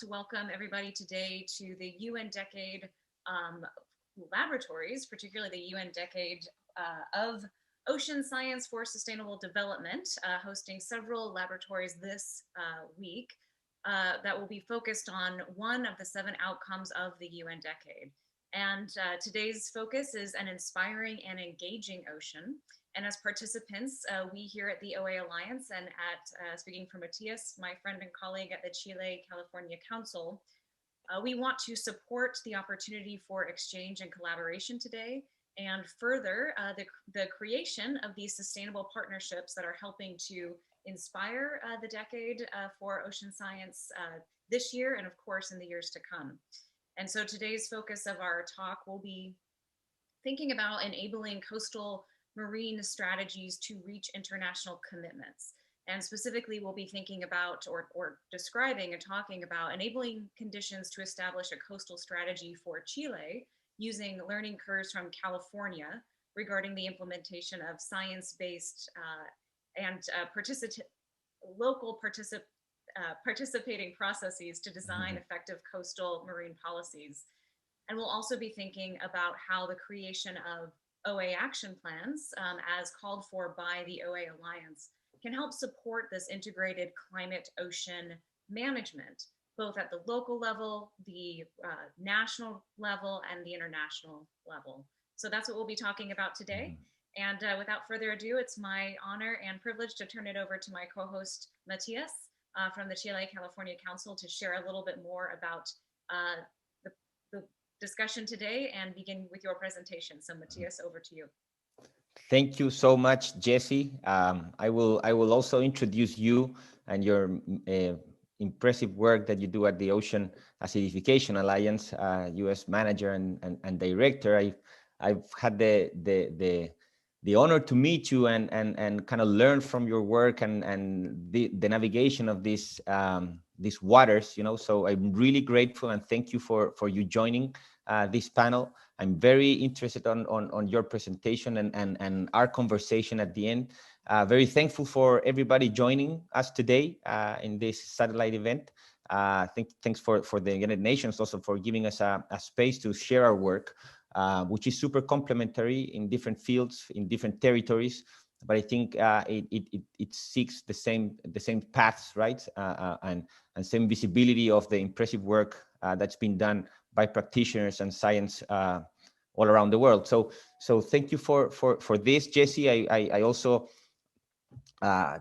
to welcome everybody today to the UN Decade Laboratories, particularly the UN Decade of Ocean Science for Sustainable Development, hosting several laboratories this week that will be focused on one of the 7 outcomes of the UN Decade. And today's focus is an inspiring and engaging ocean. And as participants, we here at the OA Alliance and at, speaking for Matias, my friend and colleague at the Chile California Council, we want to support the opportunity for exchange and collaboration today and further the creation of these sustainable partnerships that are helping to inspire the decade for ocean science this year and of course in the years to come. And so today's focus of our talk will be thinking about enabling coastal marine strategies to reach international commitments. And specifically, we'll be thinking about or describing and talking about enabling conditions to establish a coastal strategy for Chile using learning curves from California regarding the implementation of science-based and local participating processes to design effective coastal marine policies. And we'll also be thinking about how the creation of OA action plans, as called for by the OA Alliance, can help support this integrated climate ocean management, both at the local level, the national level, and the international level. So that's what we'll be talking about today. And without further ado, it's my honor and privilege to turn it over to my co-host, Matias, from the Chile California Council to share a little bit more about the discussion today and begin with your presentation. So Matias, over to you. Thank you so much, Jessie. I will also introduce you and your impressive work that you do at the Ocean Acidification Alliance, U.S. manager and director. I've had the honor to meet you and kind of learn from your work and the navigation of these waters, you know. So I'm really grateful and thank you for you joining this panel. I'm very interested on your presentation and our conversation at the end. Very thankful for everybody joining us today in this satellite event. Thanks for the United Nations also for giving us a space to share our work, which is super complementary in different fields, in different territories. But I think it seeks the same paths, right? And same visibility of the impressive work that's been done by practitioners and science all around the world. So thank you for this, Jessie. I also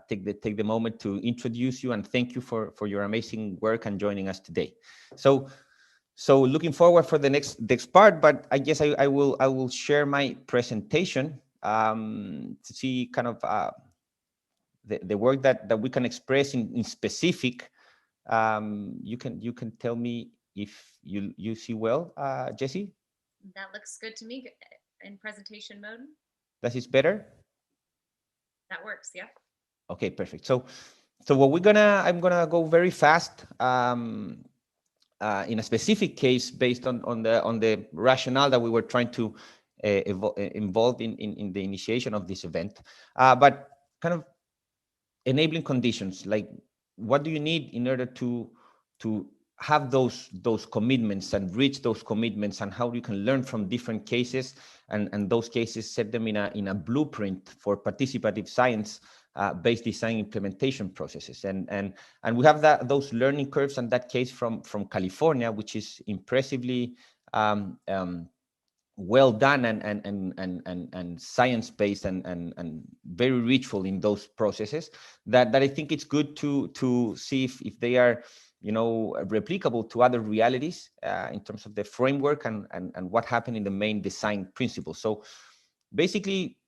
take the moment to introduce you and thank you for your amazing work and joining us today. So looking forward for the next part, but I guess I will share my presentation to see kind of the work that we can express in specific. You can tell me if you see well, Jessie. That looks good to me in presentation mode. That is better. That works, yeah. Okay, perfect. So what I'm gonna go very fast in a specific case based on the rationale that we were trying to involve in the initiation of this event, but kind of enabling conditions, like what do you need in order to have those commitments and reach those commitments, and how you can learn from different cases and those cases, set them in a blueprint for participative science based design implementation processes. And we have those learning curves and that case from California, which is impressively well done and science-based and very richful in those processes that I think it's good to see if they are, you know, replicable to other realities in terms of the framework and what happened in the main design principles. So basically,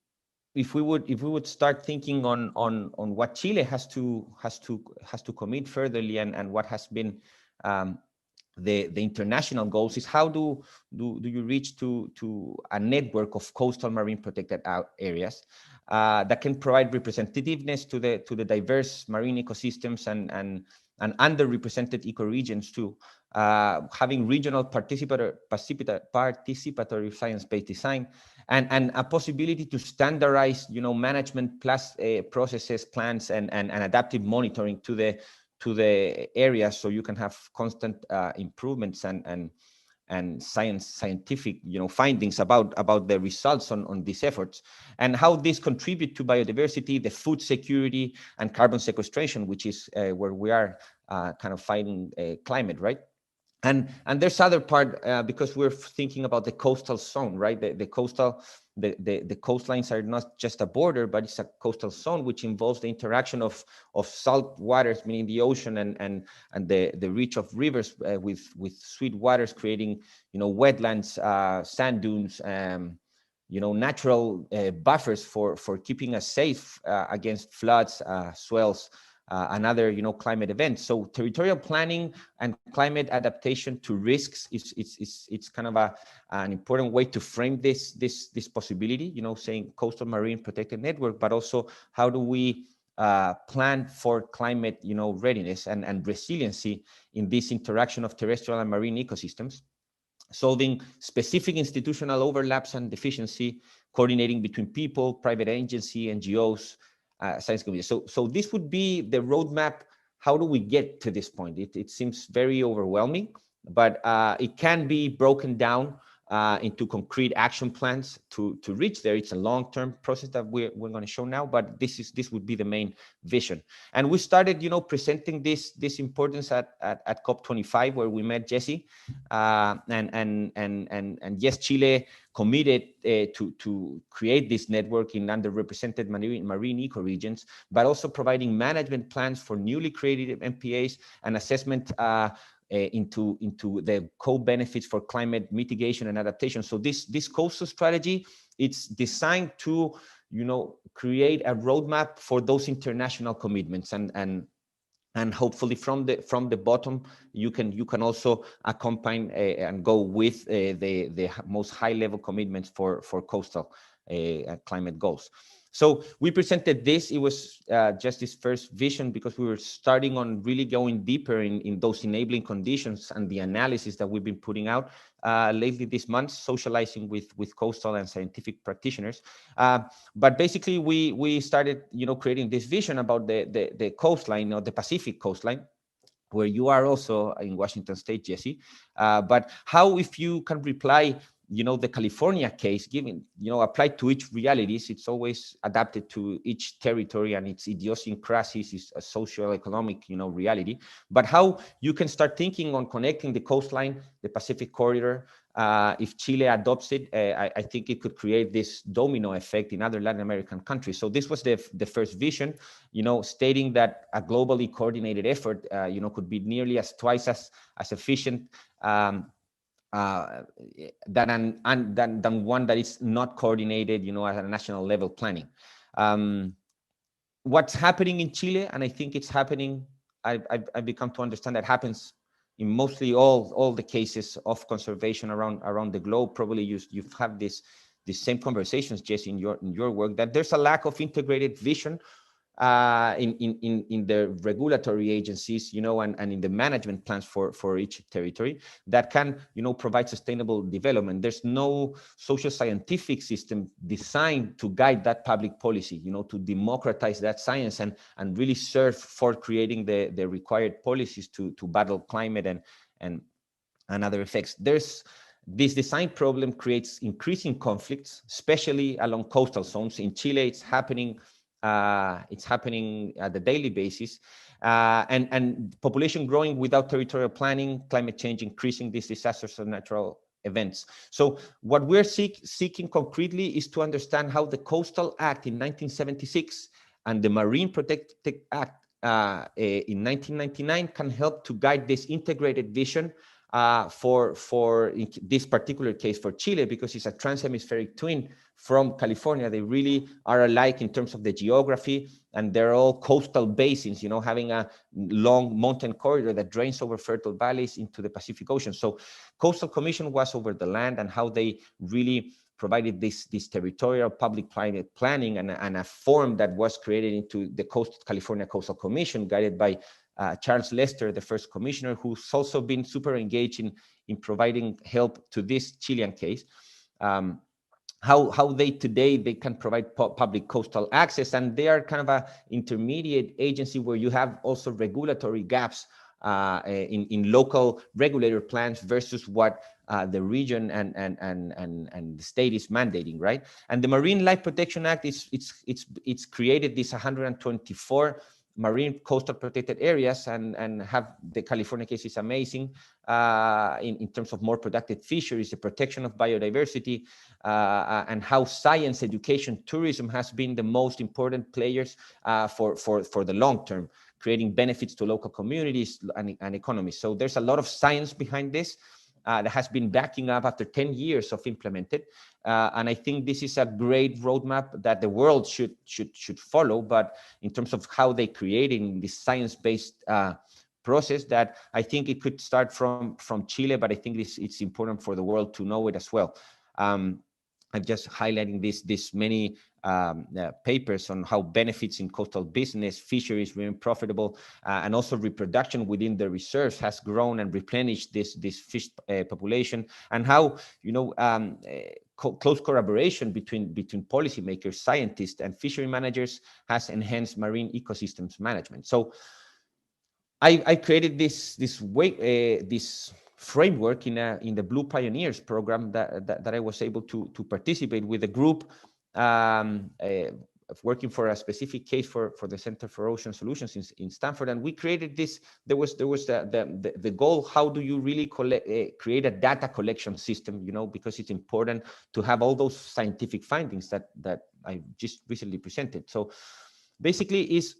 if we would start thinking on what Chile has to commit furtherly and what has been the international goals, is how do you reach to a network of coastal marine protected areas that can provide representativeness to the diverse marine ecosystems and underrepresented ecoregions too, having regional participatory science-based design and a possibility to standardize, you know, management plus processes, plans and adaptive monitoring to to the area, so you can have constant improvements and scientific findings about the results on these efforts, and how this contribute to biodiversity, the food security, and carbon sequestration, which is where we are kind of fighting climate, right? And there's other part because we're thinking about the coastal zone, right? The coastlines are not just a border, but it's a coastal zone, which involves the interaction of salt waters, meaning the ocean, and the reach of rivers with sweet waters, creating wetlands, sand dunes, natural buffers for keeping us safe against floods, swells, and other climate events. So territorial planning and climate adaptation to risks it's kind of an important way to frame this possibility, saying coastal marine protected network, but also how do we plan for climate readiness and resiliency in this interaction of terrestrial and marine ecosystems, solving specific institutional overlaps and deficiency, coordinating between people, private agency, NGOs, science community. So this would be the roadmap. How do we get to this point? It seems very overwhelming, but it can be broken down into concrete action plans to reach there. It's a long-term process that we're going to show now, but this would be the main vision. And we started, presenting this importance at COP25, where we met Jessie, and yes, Chile committed to create this network in underrepresented marine ecoregions, but also providing management plans for newly created MPAs and assessment into the co-benefits for climate mitigation and adaptation. So this coastal strategy, it's designed to create a roadmap for those international commitments, and hopefully from the bottom you can also accompany and go with the most high level commitments for coastal climate goals. So we presented this. It was just this first vision because we were starting on really going deeper in those enabling conditions and the analysis that we've been putting out lately this month, socializing with coastal and scientific practitioners. But basically, we started creating this vision about the coastline, or the Pacific coastline, where you are also in Washington State, Jessie. But how, if you can reply, the California case, given, applied to each realities, it's always adapted to each territory and its idiosyncrasies, is a socio-economic, reality. But how you can start thinking on connecting the coastline, the Pacific corridor. If Chile adopts it, I think it could create this domino effect in other Latin American countries. So this was the first vision, stating that a globally coordinated effort, could be nearly twice as efficient than one that is not coordinated, at a national level planning. What's happening in Chile, and I think it's happening, I've become to understand that happens in mostly all the cases of conservation around the globe. Probably you've had these same conversations, Jesse, in your work, that there's a lack of integrated vision in the regulatory agencies, and in the management plans for each territory that can, provide sustainable development. There's no social scientific system designed to guide that public policy, to democratize that science and really serve for creating the required policies to battle climate and other effects. There's this design problem creates increasing conflicts, especially along coastal zones. In Chile, it's happening at the daily basis, and population growing without territorial planning, climate change increasing these disasters and natural events. So what we're seeking concretely is to understand how the Coastal Act in 1976 and the Marine Protected Act in 1999 can help to guide this integrated vision for in this particular case for Chile, because it's a trans-hemispheric twin from California. They really are alike in terms of the geography, and they're all coastal basins, having a long mountain corridor that drains over fertile valleys into the Pacific Ocean. So Coastal Commission was over the land and how they really provided this territorial public climate planning and a form that was created into the California Coastal Commission, guided by Charles Lester, the first commissioner, who's also been super engaged in providing help to this Chilean case. how they today they can provide public coastal access, and they are kind of a intermediate agency where you have also regulatory gaps in local regulator plans versus what the region and the state is mandating, right? And the Marine Life Protection Act it's created this 124 marine coastal protected areas, and have the California case is amazing in terms of more productive fisheries, the protection of biodiversity, and how science, education, tourism has been the most important players for the long term, creating benefits to local communities and economies. So there's a lot of science behind this that has been backing up after 10 years of implemented. And I think this is a great roadmap that the world should follow. But in terms of how they creating this science-based process, that I think it could start from Chile, but I think it's important for the world to know it as well. I'm just highlighting this many papers on how benefits in coastal business, fisheries remain profitable, and also reproduction within the reserves has grown and replenished this fish population, and how close collaboration between policymakers, scientists, and fishery managers has enhanced marine ecosystems management. So I created this framework in the Blue Pioneers program that I was able to participate with a group working for a specific case for the Center for Ocean Solutions in Stanford, and we created this. There was the goal: how do you really create a data collection system? Because it's important to have all those scientific findings that I just recently presented. So basically, if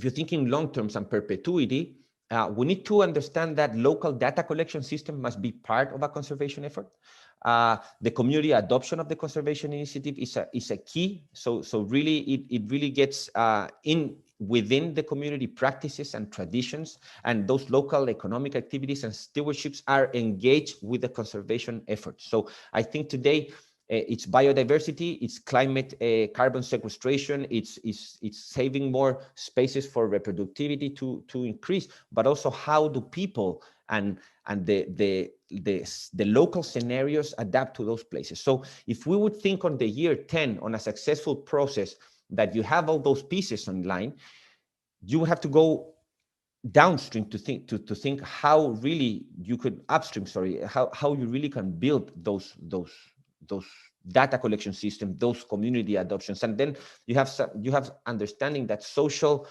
you're thinking long terms and perpetuity, we need to understand that local data collection system must be part of a conservation effort. The community adoption of the conservation initiative is a key. So really, it really gets in within the community practices and traditions, and those local economic activities and stewardships are engaged with the conservation effort. So I think today, it's biodiversity, it's climate carbon sequestration, it's saving more spaces for reproductivity to increase, but also how do people and the local scenarios adapt to those places. So if we would think on the year 10 on a successful process that you have all those pieces online, you would have to go downstream to think how really you could upstream, how you really can build those data collection systems, those community adoptions, and then you have understanding that social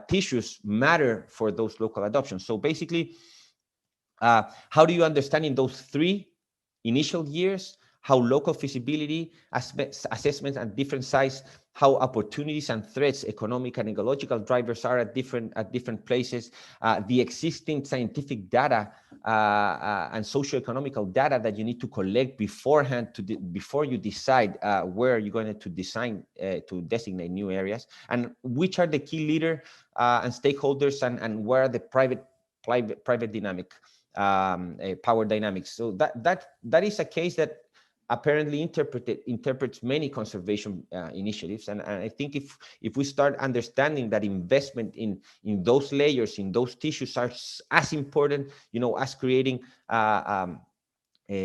tissues matter for those local adoptions. So basically, how do you understand in those 3 initial years how local feasibility assessments at different sites, how opportunities and threats, economic and ecological drivers are at different places, the existing scientific data and socioeconomical data that you need to collect beforehand before you decide where you're going to design to designate new areas, and which are the key leader and stakeholders, and where are the private dynamic power dynamics. So that is a case that apparently interprets many conservation initiatives, and I think if we start understanding that investment in those layers, in those tissues, are as important, as creating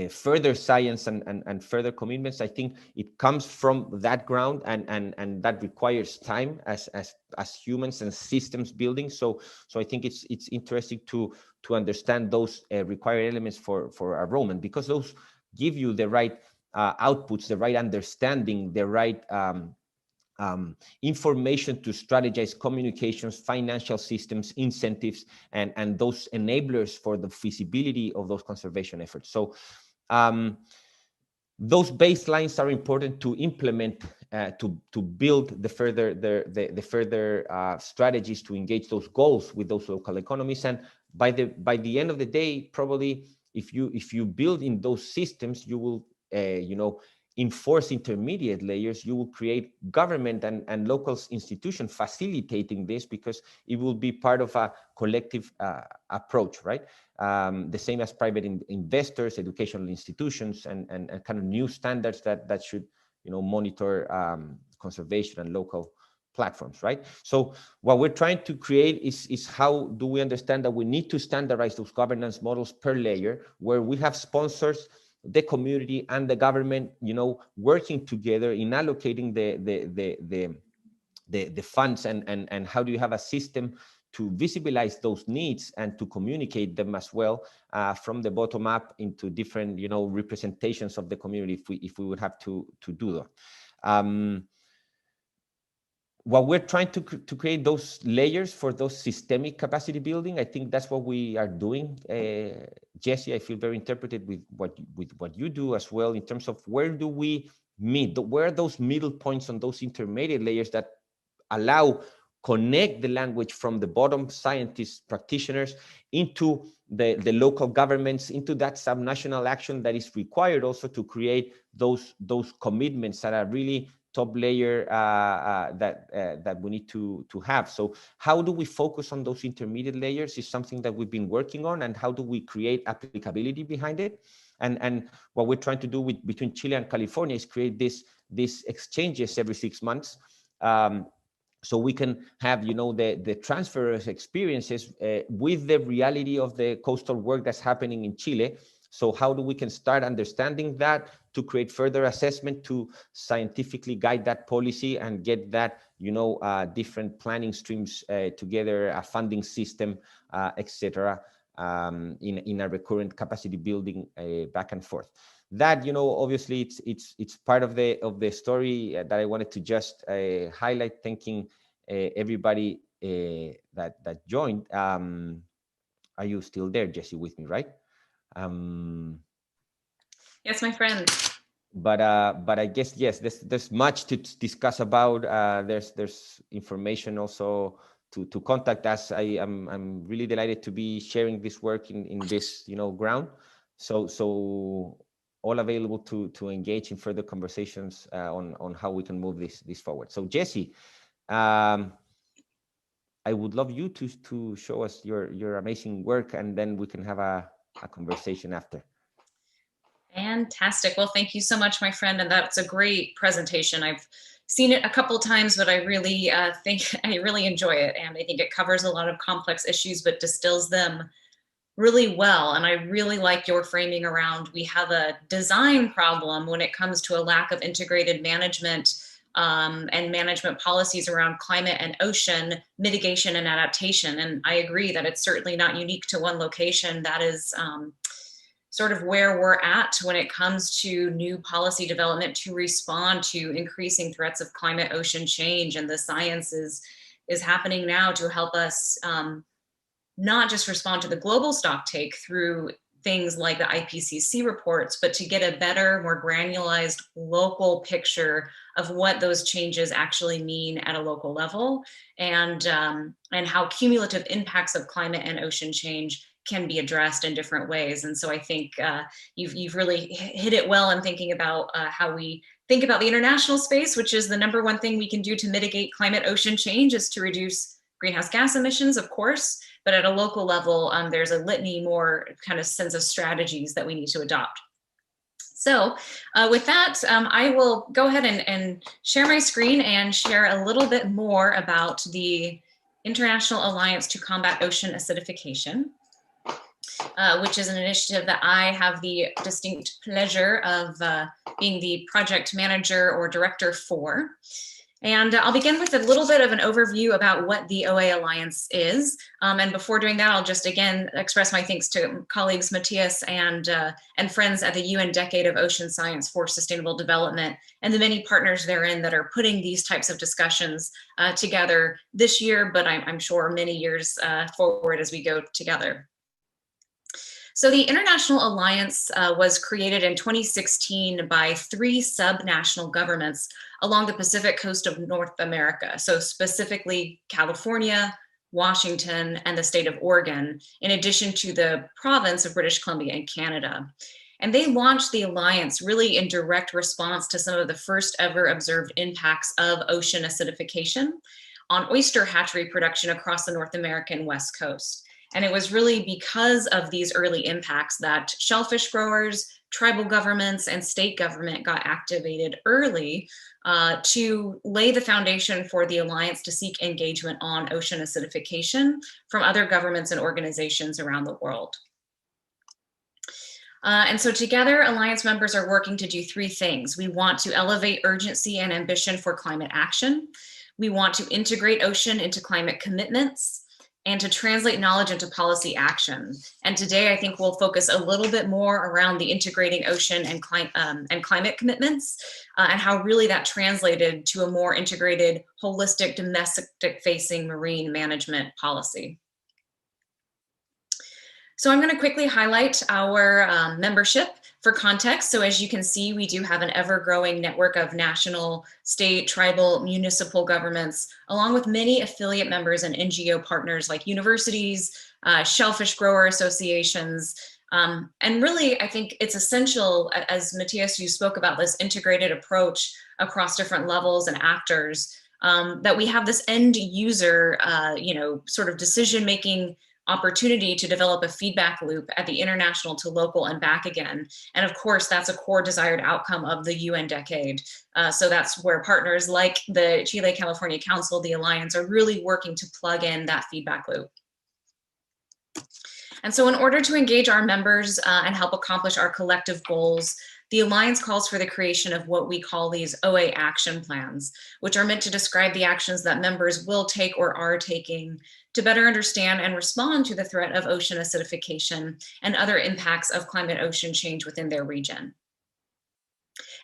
further science and further commitments, I think it comes from that ground, and that requires time as humans and systems building. So I think it's interesting to understand those required elements for our enrollment, because those give you the right outputs, the right understanding, the right information to strategize communications, financial systems, incentives, and those enablers for the feasibility of those conservation efforts. So those baselines are important to implement, to build the further strategies to engage those goals with those local economies. And by the end of the day, probably if you build in those systems, you will enforce intermediate layers. You will create government and local institutions facilitating this, because it will be part of a collective approach, right? The same as private investors, educational institutions, and kind of new standards that should monitor conservation and local platforms, right? So what we're trying to create is how do we understand that we need to standardize those governance models per layer, where we have sponsors the community and the government, working together in allocating the funds, and how do you have a system to visualize those needs and to communicate them as well, from the bottom up into different, representations of the community, if we would have to do that. What we're trying to create those layers for those systemic capacity building. I think that's what we are doing. Jessie, I feel very interpreted with what you do as well, in terms of where do we meet, where are those middle points on those intermediate layers that allow connect the language from the bottom, scientists, practitioners, into the local governments, into that subnational action that is required also to create those commitments that are really top layer that we need to have. So how do we focus on those intermediate layers is something that we've been working on, and how do we create applicability behind it? And what we're trying to do between Chile and California is create these exchanges every 6 months, so we can have, the transfer of experiences with the reality of the coastal work that's happening in Chile. So how do we can start understanding that to create further assessment, to scientifically guide that policy and get that, different planning streams together, a funding system, etc., in a recurrent capacity building back and forth. That, obviously it's part of the story that I wanted to just highlight, thanking everybody that joined. Are you still there, Jessie, with me, right? Yes, my friend. But I guess, yes, there's much to discuss about. There's information also to contact us. I'm really delighted to be sharing this work in this ground. So all available to engage in further conversations on how we can move this forward. So Jessie, I would love you to show us your amazing work, and then we can have a conversation after. Fantastic. Well, thank you so much, my friend. And that's a great presentation. I've seen it a couple of times, but I really think I really enjoy it. And I think it covers a lot of complex issues, but distills them really well. And I really like your framing around, we have a design problem when it comes to a lack of integrated management and management policies around climate and ocean mitigation and adaptation. And I agree that it's certainly not unique to one location. That is sort of where we're at when it comes to new policy development to respond to increasing threats of climate ocean change. And the science is happening now to help us not just respond to the global stocktake through things like the IPCC reports, but to get a better, more granularized local picture of what those changes actually mean at a local level, and how cumulative impacts of climate and ocean change can be addressed in different ways. And so I think you've really hit it well in thinking about how we think about the international space, which is the number one thing we can do to mitigate climate ocean change is to reduce greenhouse gas emissions, of course, but at a local level, there's a litany more kind of sense of strategies that we need to adopt. So with that, I will go ahead and share my screen and share a little bit more about the International Alliance to Combat Ocean Acidification, which is an initiative that I have the distinct pleasure of being the project manager or director for. And I'll begin with a little bit of an overview about what the OA Alliance is. And before doing that, I'll just again express my thanks to colleagues Matias and friends at the UN Decade of Ocean Science for Sustainable Development, and the many partners therein that are putting these types of discussions together this year, but I'm sure many years forward as we go together. So the International Alliance was created in 2016 by 3 subnational governments along the Pacific coast of North America. So specifically California, Washington, and the state of Oregon, in addition to the province of British Columbia and Canada. And they launched the alliance really in direct response to some of the first ever observed impacts of ocean acidification on oyster hatchery production across the North American West Coast. And it was really because of these early impacts that shellfish growers, tribal governments, and state government got activated early to lay the foundation for the Alliance to seek engagement on ocean acidification from other governments and organizations around the world. And so together, Alliance members are working to do three things. We want to elevate urgency and ambition for climate action. We want to integrate ocean into climate commitments and to translate knowledge into policy action. And today, I think we'll focus a little bit more around the integrating ocean and climate commitments and how really that translated to a more integrated, holistic, domestic-facing marine management policy. So I'm going to quickly highlight our membership for context. So as you can see, we do have an ever-growing network of national, state, tribal, municipal governments, along with many affiliate members and NGO partners like universities, shellfish grower associations. And really, I think it's essential, as Matias, you spoke about this integrated approach across different levels and actors, that we have this end user, sort of decision-making opportunity to develop a feedback loop at the international to local and back again. And of course, that's a core desired outcome of the UN decade. So that's where partners like the Chile California Council, the Alliance, are really working to plug in that feedback loop. And so in order to engage our members and help accomplish our collective goals, the Alliance calls for the creation of what we call these OA action plans, which are meant to describe the actions that members will take or are taking to better understand and respond to the threat of ocean acidification and other impacts of climate ocean change within their region.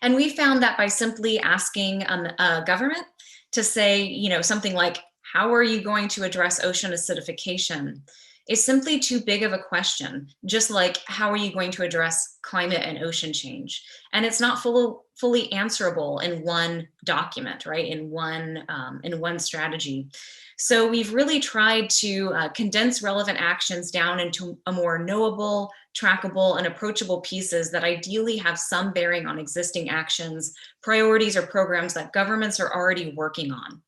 And we found that by simply asking a government to say, something like, how are you going to address ocean acidification? Is simply too big of a question, just like how are you going to address climate and ocean change? And it's not fully answerable in one document, right? In one strategy. So we've really tried to condense relevant actions down into a more knowable, trackable, and approachable pieces that ideally have some bearing on existing actions, priorities, or programs that governments are already working on.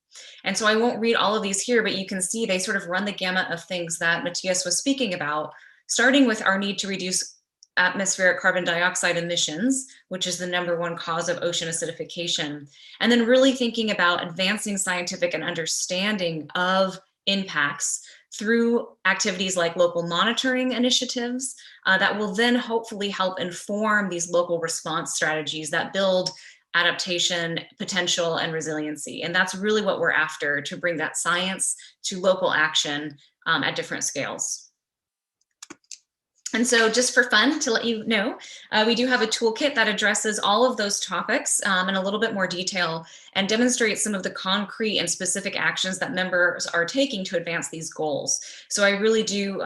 And so I won't read all of these here, but you can see they sort of run the gamut of things that Matias was speaking about, starting with our need to reduce atmospheric carbon dioxide emissions, which is the #1 cause of ocean acidification, and then really thinking about advancing scientific and understanding of impacts through activities like local monitoring initiatives that will then hopefully help inform these local response strategies that build adaptation, potential, and resiliency. And that's really what we're after, to bring that science to local action at different scales. And so just for fun, to let you know, we do have a toolkit that addresses all of those topics in a little bit more detail and demonstrates some of the concrete and specific actions that members are taking to advance these goals. So I really do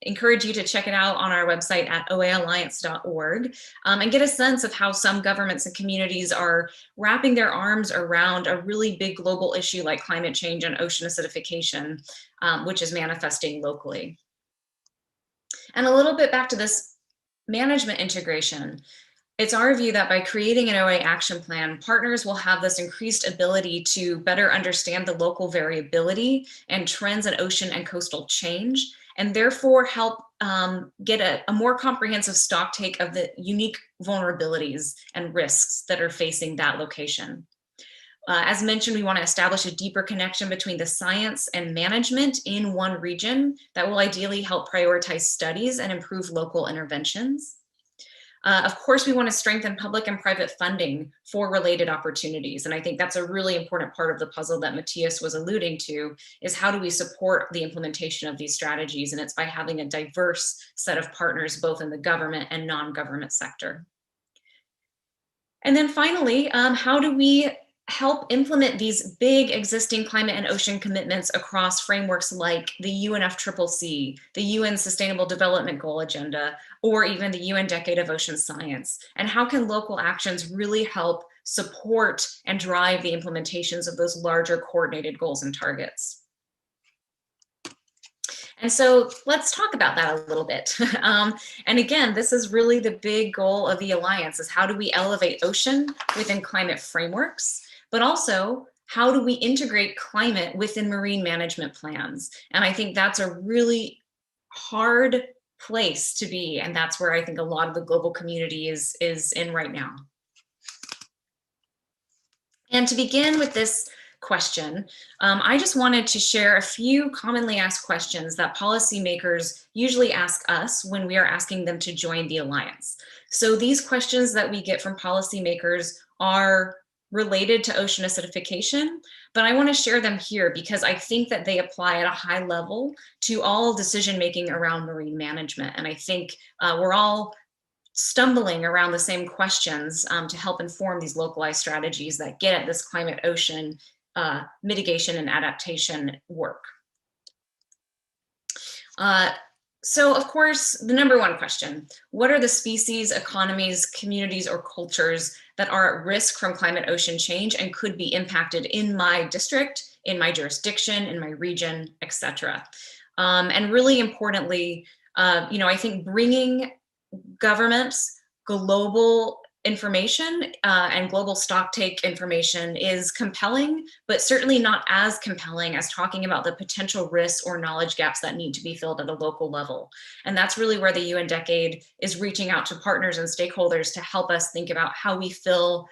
encourage you to check it out on our website at oaalliance.org and get a sense of how some governments and communities are wrapping their arms around a really big global issue like climate change and ocean acidification, which is manifesting locally. And a little bit back to this management integration. It's our view that by creating an OA action plan, partners will have this increased ability to better understand the local variability and trends in ocean and coastal change, and therefore help get a more comprehensive stocktake of the unique vulnerabilities and risks that are facing that location. As mentioned, we want to establish a deeper connection between the science and management in one region that will ideally help prioritize studies and improve local interventions. Of course, we want to strengthen public and private funding for related opportunities. And I think that's a really important part of the puzzle that Matias was alluding to, is how do we support the implementation of these strategies? And it's by having a diverse set of partners, both in the government and non-government sector. And then finally, how do we help implement these big existing climate and ocean commitments across frameworks like the UNFCCC, the UN Sustainable Development Goal Agenda, or even the UN Decade of Ocean Science? And how can local actions really help support and drive the implementations of those larger coordinated goals and targets? And so let's talk about that a little bit. And again, this is really the big goal of the Alliance, is how do we elevate ocean within climate frameworks, but also how do we integrate climate within marine management plans? And I think that's a really hard place to be. And that's where I think a lot of the global community is in right now. And to begin with this question, I just wanted to share a few commonly asked questions that policymakers usually ask us when we are asking them to join the alliance. So these questions that we get from policymakers are related to ocean acidification, but I want to share them here because I think that they apply at a high level to all decision-making around marine management. And I think we're all stumbling around the same questions to help inform these localized strategies that get at this climate ocean mitigation and adaptation work. So of course, the number one question, what are the species, economies, communities, or cultures that are at risk from climate ocean change and could be impacted in my district, in my jurisdiction, in my region, etc.? And really importantly, I think bringing governments global information and global stocktake information is compelling, but certainly not as compelling as talking about the potential risks or knowledge gaps that need to be filled at a local level. And that's really where the UN Decade is reaching out to partners and stakeholders to help us think about how we fill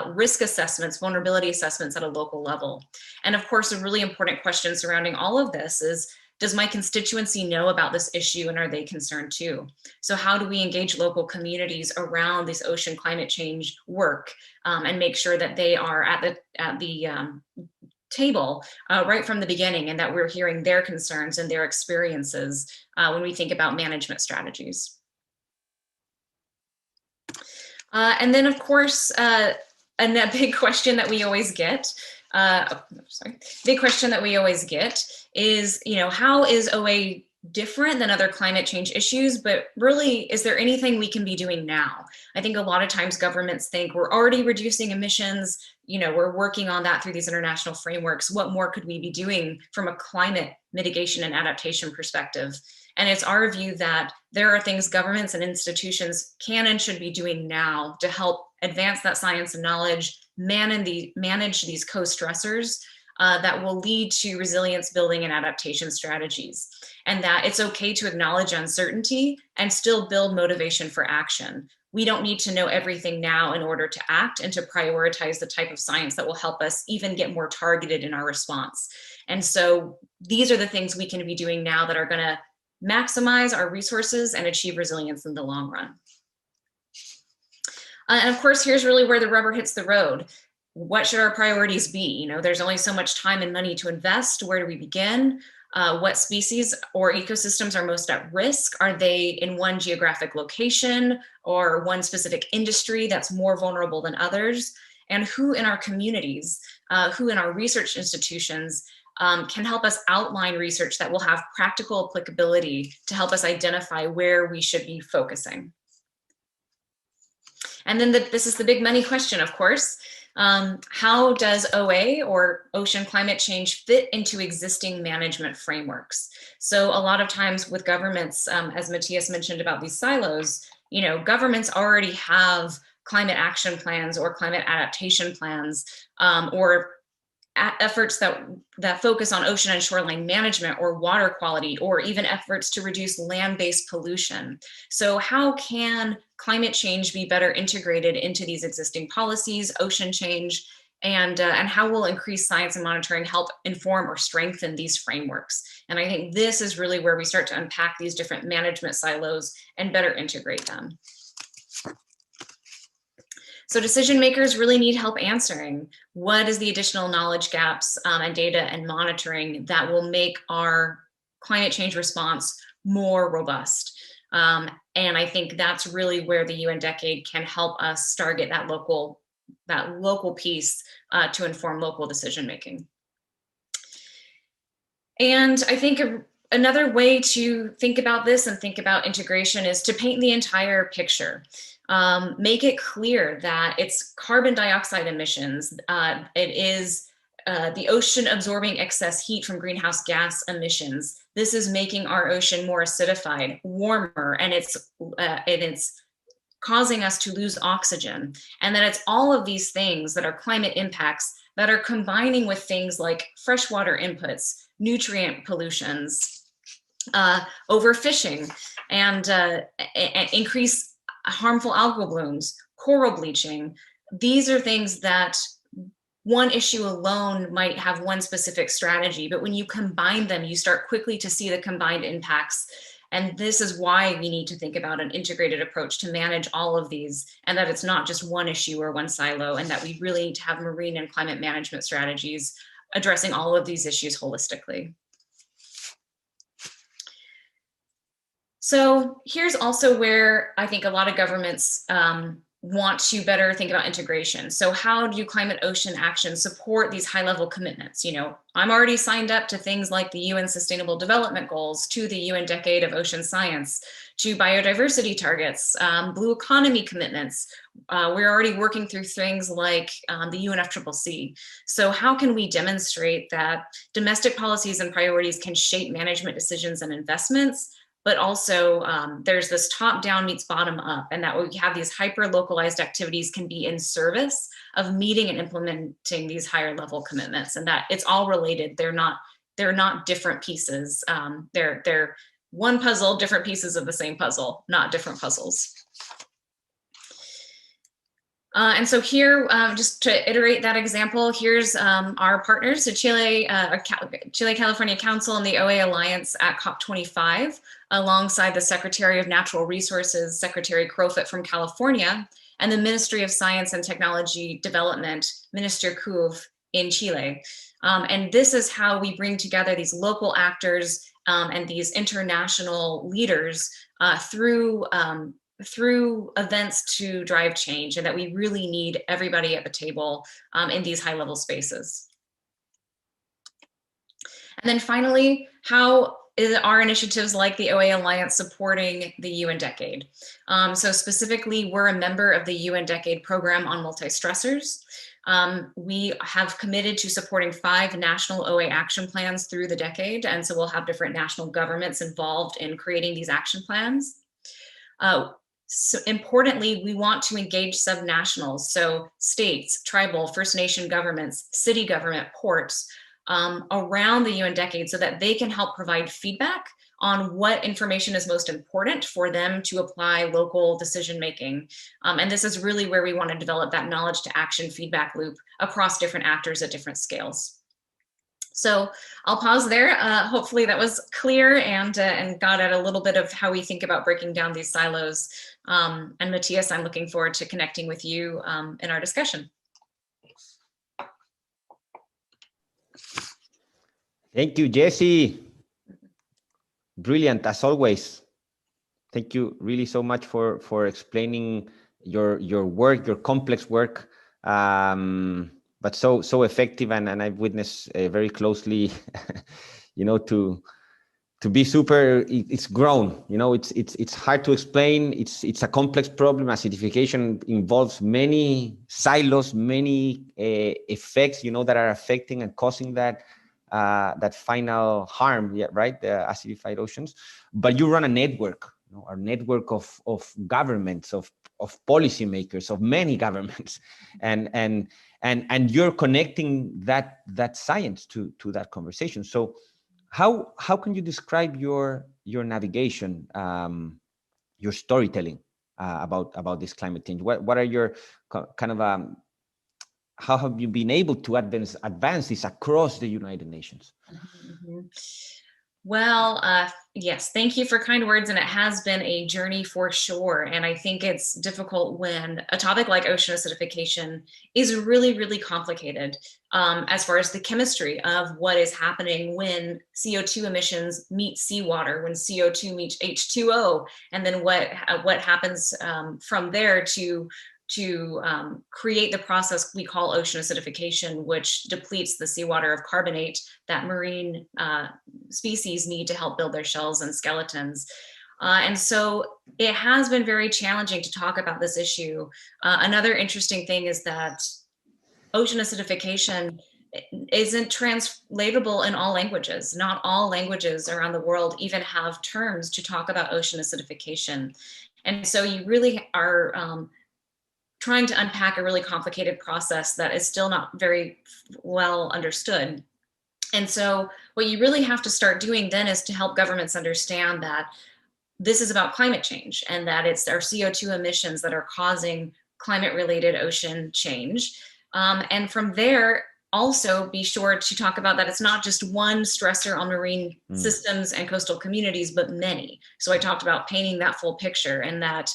risk assessments, vulnerability assessments at a local level. And of course, a really important question surrounding all of this is, does my constituency know about this issue and are they concerned too? So how do we engage local communities around this ocean climate change work and make sure that they are at the table right from the beginning and that we're hearing their concerns and their experiences when we think about management strategies? And then of course, a big question that we always get, big question that we always get is, how is OA different than other climate change issues, but really, is there anything we can be doing now? I think a lot of times governments think we're already reducing emissions, we're working on that through these international frameworks. What more could we be doing from a climate mitigation and adaptation perspective? And it's our view that there are things governments and institutions can and should be doing now to help advance that science and knowledge, manage these co-stressors that will lead to resilience building and adaptation strategies. And that it's okay to acknowledge uncertainty and still build motivation for action. We don't need to know everything now in order to act and to prioritize the type of science that will help us even get more targeted in our response. And so these are the things we can be doing now that are going to maximize our resources and achieve resilience in the long run. And of course, here's really where the rubber hits the road. What should our priorities be? There's only so much time and money to invest. Where do we begin? What species or ecosystems are most at risk? Are they in one geographic location or one specific industry that's more vulnerable than others? And who in our communities, who in our research institutions can help us outline research that will have practical applicability to help us identify where we should be focusing? And then this is the big money question, of course. How does OA, or ocean climate change, fit into existing management frameworks? So a lot of times with governments, as Matias mentioned about these silos, governments already have climate action plans or climate adaptation plans, or efforts that focus on ocean and shoreline management or water quality, or even efforts to reduce land-based pollution. So how can climate change be better integrated into these existing policies, ocean change, and how will increased science and monitoring help inform or strengthen these frameworks? And I think this is really where we start to unpack these different management silos and better integrate them. So decision makers really need help answering what is the additional knowledge gaps and data and monitoring that will make our climate change response more robust. And I think that's really where the UN Decade can help us target that local piece to inform local decision making. And I think another way to think about this and think about integration is to paint the entire picture. Make it clear that it's carbon dioxide emissions, it is the ocean absorbing excess heat from greenhouse gas emissions. This is making our ocean more acidified, warmer, and it's causing us to lose oxygen. And that it's all of these things that are climate impacts that are combining with things like freshwater inputs, nutrient pollutions, overfishing, and increase harmful algal blooms, coral bleaching. These are things that one issue alone might have one specific strategy, but when you combine them, you start quickly to see the combined impacts. And this is why we need to think about an integrated approach to manage all of these, and that it's not just one issue or one silo, and that we really need to have marine and climate management strategies addressing all of these issues holistically. So here's also where I think a lot of governments want to better think about integration. So how do climate ocean action support these high level commitments? You know, I'm already signed up to things like the UN Sustainable Development Goals, to the UN Decade of Ocean Science, to biodiversity targets, blue economy commitments. We're already working through things like the UNFCCC. So how can we demonstrate that domestic policies and priorities can shape management decisions and investments, but also there's this top down meets bottom up, and that we have these hyper localized activities can be in service of meeting and implementing these higher level commitments, and that it's all related. They're not different pieces. They're one puzzle, different pieces of the same puzzle, not different puzzles. And so here, just to iterate that example, here's our partners, the Chile, California Council and the OA Alliance at COP25, alongside the Secretary of Natural Resources, Secretary Crowfoot from California, and the Ministry of Science and Technology Development, Minister Cuv in Chile. And this is how we bring together these local actors and these international leaders through events to drive change, and that we really need everybody at the table in these high level spaces. And then finally, how are initiatives like the OA Alliance supporting the UN Decade? So specifically, we're a member of the UN Decade program on multi-stressors. We have committed to supporting 5 national OA action plans through the decade, and so we'll have different national governments involved in creating these action plans. So importantly, we want to engage subnationals, so states, tribal, First Nation governments, city government, ports, around the UN Decade, so that they can help provide feedback on what information is most important for them to apply local decision making. And this is really where we want to develop that knowledge to action feedback loop across different actors at different scales. So I'll pause there. Hopefully that was clear and got at a little bit of how we think about breaking down these silos. And Matias, I'm looking forward to connecting with you in our discussion. Thank you, Jessie. Brilliant, as always. Thank you really so much for explaining your work, your complex work, but so effective, and I've witnessed very closely, you know, to be super. It's grown. You know, it's hard to explain. It's a complex problem. Acidification involves many silos, many effects, you know, that are affecting and causing that final harm, yeah, right? The acidified oceans. But you run a network, you know, a network of governments, of policymakers, of many governments, and you're connecting that science to that conversation. So how can you describe your navigation, your storytelling about this climate change? What are your kind of how have you been able to advance this across the United Nations? Mm-hmm. Well, yes, thank you for kind words. And it has been a journey for sure. And I think it's difficult when a topic like ocean acidification is really, really complicated as far as the chemistry of what is happening when CO2 emissions meet seawater, when CO2 meets H2O, and then what happens from there to create the process we call ocean acidification, which depletes the seawater of carbonate that marine species need to help build their shells and skeletons. And so it has been very challenging to talk about this issue. Another interesting thing is that ocean acidification isn't translatable in all languages. Not all languages around the world even have terms to talk about ocean acidification. And so you really are trying to unpack a really complicated process that is still not very well understood. And so what you really have to start doing then is to help governments understand that this is about climate change, and that it's our CO2 emissions that are causing climate-related ocean change. And from there, also be sure to talk about that it's not just one stressor on marine systems and coastal communities, but many. So I talked about painting that full picture, and that,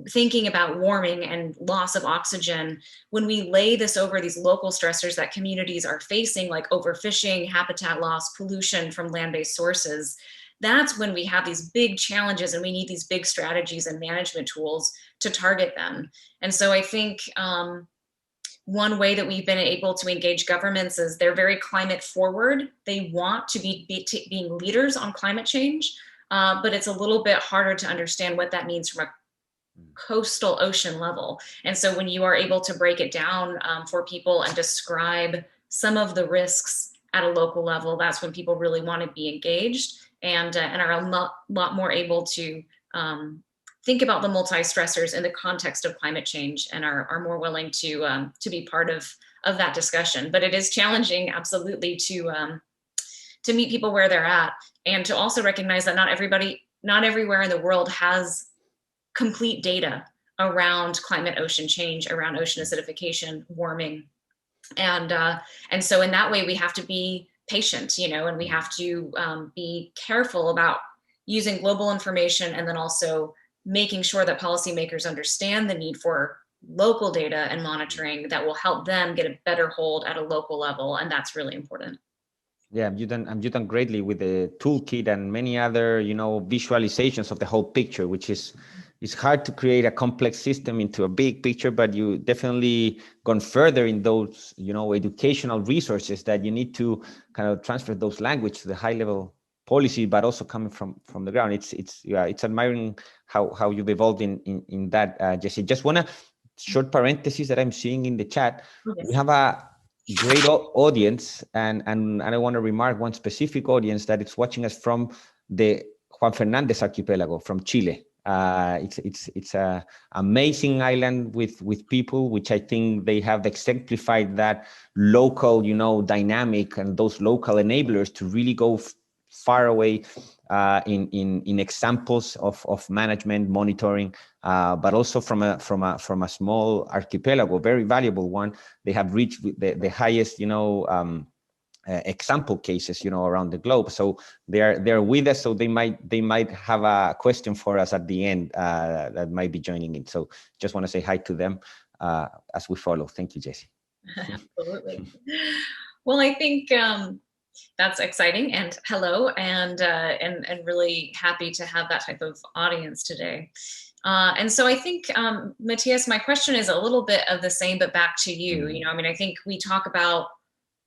thinking about warming and loss of oxygen, when we lay this over these local stressors that communities are facing, like overfishing, habitat loss, pollution from land-based sources, that's when we have these big challenges, and we need these big strategies and management tools to target them. And so I think one way that we've been able to engage governments is they're very climate forward. They want to be being leaders on climate change, but it's a little bit harder to understand what that means from a coastal ocean level. And so when you are able to break it down for people and describe some of the risks at a local level, that's when people really want to be engaged and are a lot more able to think about the multi-stressors in the context of climate change, and are more willing to be part of that discussion. But it is challenging, absolutely, to meet people where they're at, and to also recognize that not everywhere in the world has complete data around climate ocean change, around ocean acidification, warming. And so in that way, we have to be patient, and we have to be careful about using global information, and then also making sure that policymakers understand the need for local data and monitoring that will help them get a better hold at a local level. And that's really important. Yeah, you've done greatly with the toolkit and many other, visualizations of the whole picture, which is, it's hard to create a complex system into a big picture, but you definitely gone further in those, educational resources that you need to kind of transfer those language to the high level policy, but also coming from the ground. It's admiring how you've evolved in that, Jessie. Just want a short parenthesis that I'm seeing in the chat. Yes. We have a great audience, and I want to remark one specific audience that is watching us from the Juan Fernandez archipelago, from Chile. It's a amazing island with people, which I think they have exemplified that local, dynamic and those local enablers to really go far away in examples of management, monitoring, but also from a small archipelago, very valuable one. They have reached the highest, example cases, around the globe. So they're with us. So they might have a question for us at the end that might be joining in. So just want to say hi to them as we follow. Thank you, Jessie. Absolutely. Well, I think that's exciting, and hello, and really happy to have that type of audience today. And so I think, Matias, my question is a little bit of the same, but back to you. I think we talk about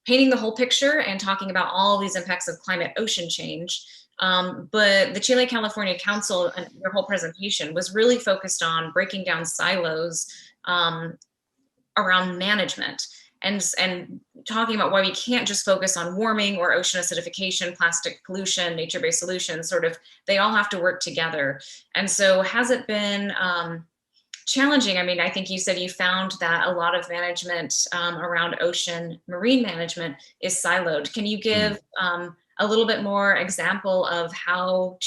painting the whole picture and talking about all these impacts of climate ocean change. But the Chile California Council and their whole presentation was really focused on breaking down silos around management, and talking about why we can't just focus on warming or ocean acidification, plastic pollution, nature-based solutions. Sort of, they all have to work together. And so has it been challenging? I think you said you found that a lot of management around ocean marine management is siloed. Can you give a little bit more example of how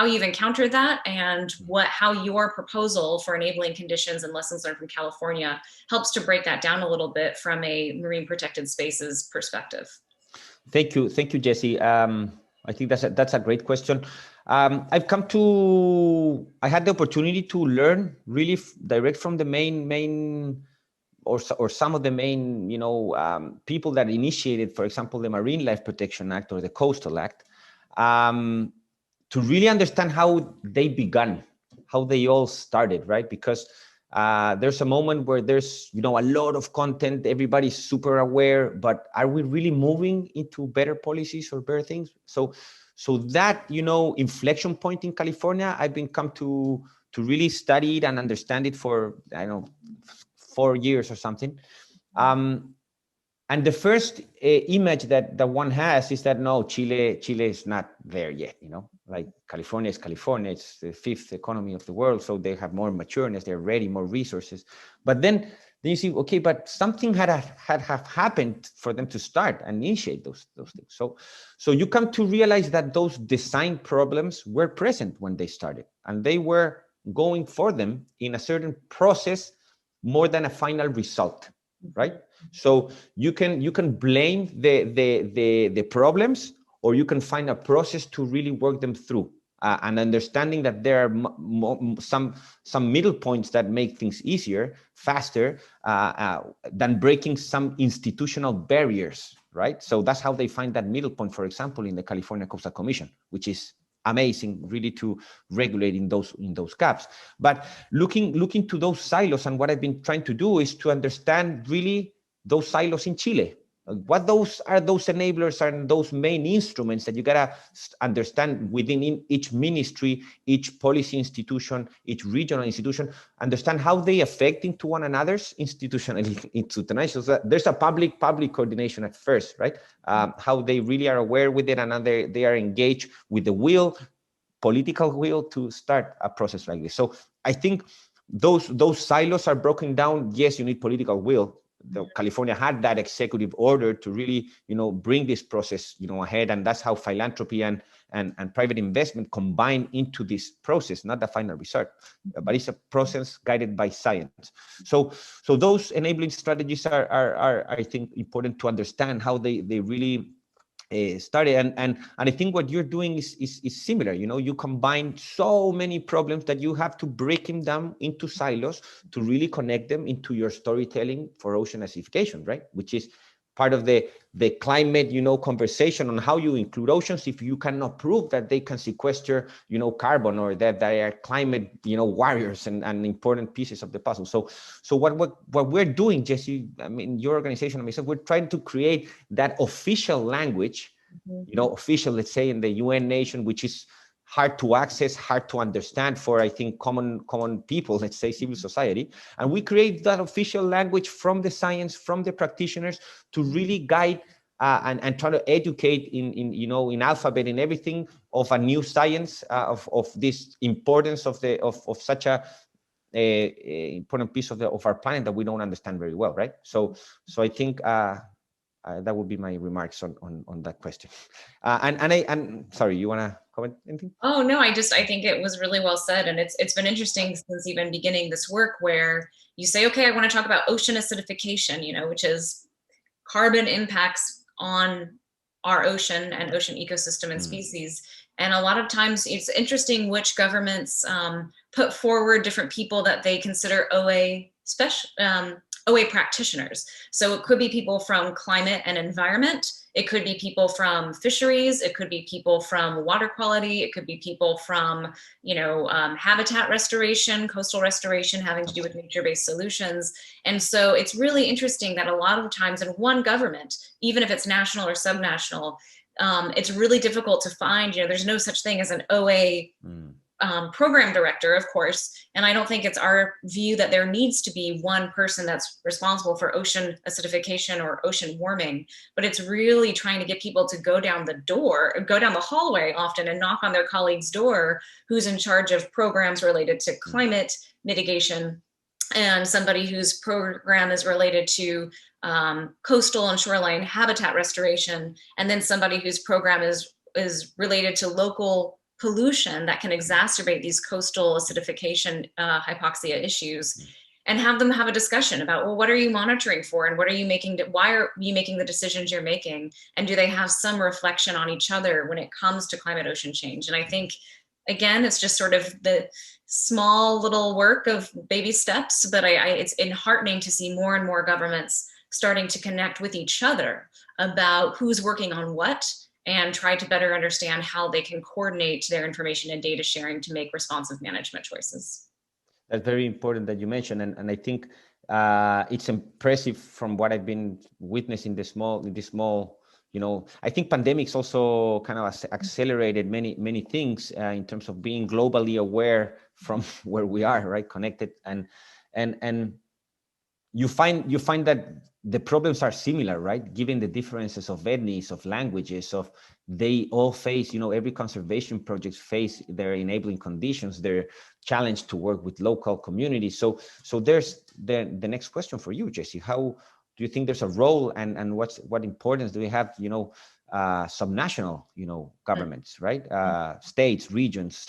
you've encountered that, and how your proposal for enabling conditions and lessons learned from California helps to break that down a little bit from a marine protected spaces perspective? Thank you, Jessie. I think that's a great question. I had the opportunity to learn really direct from the main or some of the main, people that initiated, for example, the Marine Life Protection Act or the Coastal Act, to really understand how they began, how they all started, right? Because there's a moment where there's, a lot of content, everybody's super aware, but are we really moving into better policies or better things? So that, inflection point in California, I've been come to really study it and understand it for, 4 years or something. And the first image that one has is that no, Chile is not there yet. Like California is California. It's the 5th economy of the world, so they have more matureness. They're ready, more resources. But then you see, okay, but something had happened for them to start and initiate those things. So you come to realize that those design problems were present when they started, and they were going for them in a certain process more than a final result, right? So you can blame the problems, or you can find a process to really work them through, and understanding that there are some middle points that make things easier, faster, than breaking some institutional barriers, right? So that's how they find that middle point, for example, in the California Coastal Commission, which is amazing, really, to regulate in those gaps. But looking to those silos, and what I've been trying to do is to understand really those silos in Chile. What those enablers and those main instruments that you gotta understand within each ministry, each policy institution, each regional institution, understand how they affect into one another's institutionalization. So there's a public coordination at first, right? How they really are aware with it, and they are engaged with the political will to start a process like this. So I think those silos are broken down. Yes, you need political will. California had that executive order to really, bring this process, ahead, and that's how philanthropy and private investment combine into this process, not the final result, but it's a process guided by science. So those enabling strategies are I think important to understand how they really started, and I think what you're doing is similar. You combine so many problems that you have to break them down into silos to really connect them into your storytelling for ocean acidification, right? Which is part of the climate, conversation on how you include oceans if you cannot prove that they can sequester, carbon, or that they are climate, warriors and important pieces of the puzzle. So what we're doing, Jessie, I mean, your organization and myself, we're trying to create that official language, official, let's say, in the UN nation, which is hard to access, hard to understand for, I think, common people, let's say, civil society. And we create that official language from the science, from the practitioners, to really guide and try to educate in alphabet, in everything, of a new science, of this importance of such a important piece of our planet that we don't understand very well, right? So I think that would be my remarks on that question. And sorry, you want to comment anything? Oh no, I think it was really well said, and it's been interesting since even beginning this work, where you say, okay, I want to talk about ocean acidification, which is carbon impacts on our ocean and ocean ecosystem and species. And a lot of times it's interesting which governments put forward different people that they consider OA practitioners. So it could be people from climate and environment. It could be people from fisheries. It could be people from water quality. It could be people from, habitat restoration, coastal restoration, having to do with nature-based solutions. And so it's really interesting that a lot of times in one government, even if it's national or subnational, it's really difficult to find, there's no such thing as an OA program director, of course. And I don't think it's our view that there needs to be one person that's responsible for ocean acidification or ocean warming, but it's really trying to get people to go down the hallway often and knock on their colleague's door who's in charge of programs related to climate mitigation, and somebody whose program is related to coastal and shoreline habitat restoration, and then somebody whose program is related to local pollution that can exacerbate these coastal acidification hypoxia issues, and have them have a discussion about, well, what are you monitoring for, and what are you making, why are you making the decisions you're making, and do they have some reflection on each other when it comes to climate ocean change? And I think, again, it's just sort of the small little work of baby steps, but it's enheartening to see more and more governments starting to connect with each other about who's working on what, and try to better understand how they can coordinate their information and data sharing to make responsive management choices. That's very important that you mentioned, and I think it's impressive from what I've been witnessing this small. I think pandemics also kind of accelerated many things in terms of being globally aware from where we are, right, connected, and you find that the problems are similar, right? Given the differences of ethnies, of languages, they all face, every conservation project face their enabling conditions, their challenge to work with local communities. So there's the next question for you, Jessie. How do you think there's a role, and what importance do we have, subnational, governments, right? States, regions,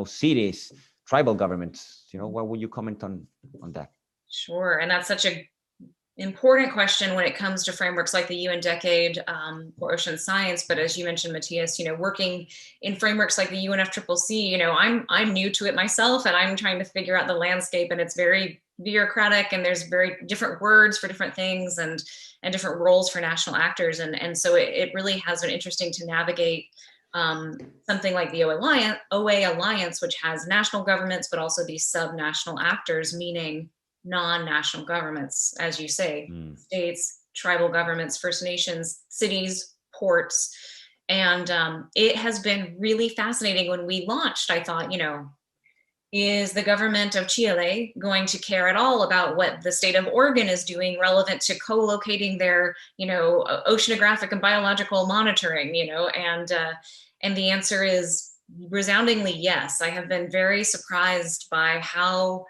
cities, tribal governments, what would you comment on that? Sure, and that's such a important question when it comes to frameworks like the UN Decade for Ocean Science. But as you mentioned, Matias, working in frameworks like the UNFCCC, I'm new to it myself, and I'm trying to figure out the landscape, and it's very bureaucratic, and there's very different words for different things, and different roles for national actors, and so it really has been interesting to navigate something like the OA Alliance, which has national governments, but also these sub-national actors, meaning non-national governments, as you say, states, tribal governments, First Nations, cities, ports. And it has been really fascinating. When we launched, I thought, is the government of Chile going to care at all about what the state of Oregon is doing relevant to co-locating their, oceanographic and biological monitoring, and the answer is resoundingly yes. I have been very surprised by how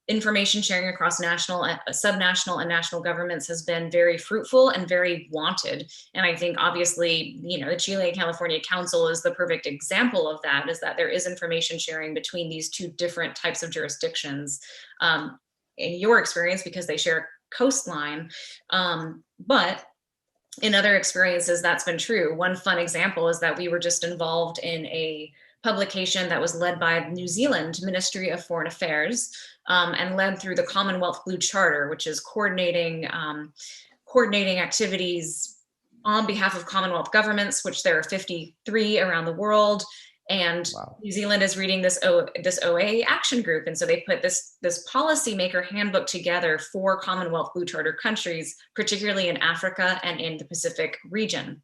information sharing across national, subnational, and national governments has been very fruitful and very wanted. And I think obviously, the Chile and California Council is the perfect example of that, is that there is information sharing between these two different types of jurisdictions. In your experience, because they share coastline, but in other experiences, that's been true. One fun example is that we were just involved in a publication that was led by New Zealand Ministry of Foreign Affairs, and led through the Commonwealth Blue Charter, which is coordinating activities on behalf of Commonwealth governments, which there are 53 around the world. And wow. New Zealand is reading this OA action group. And so they put this policymaker handbook together for Commonwealth Blue Charter countries, particularly in Africa and in the Pacific region.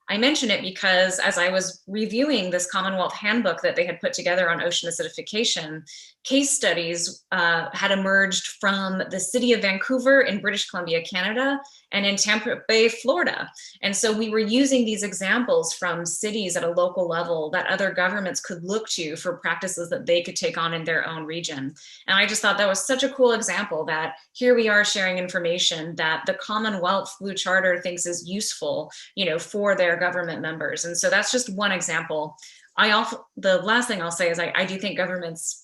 I mention it because as I was reviewing this Commonwealth handbook that they had put together on ocean acidification, case studies had emerged from the city of Vancouver in British Columbia, Canada, and in Tampa Bay, Florida. And so we were using these examples from cities at a local level that other governments could look to for practices that they could take on in their own region. And I just thought that was such a cool example that here we are sharing information that the Commonwealth Blue Charter thinks is useful, for their government members. And so that's just one example. The last thing I'll say is I do think governments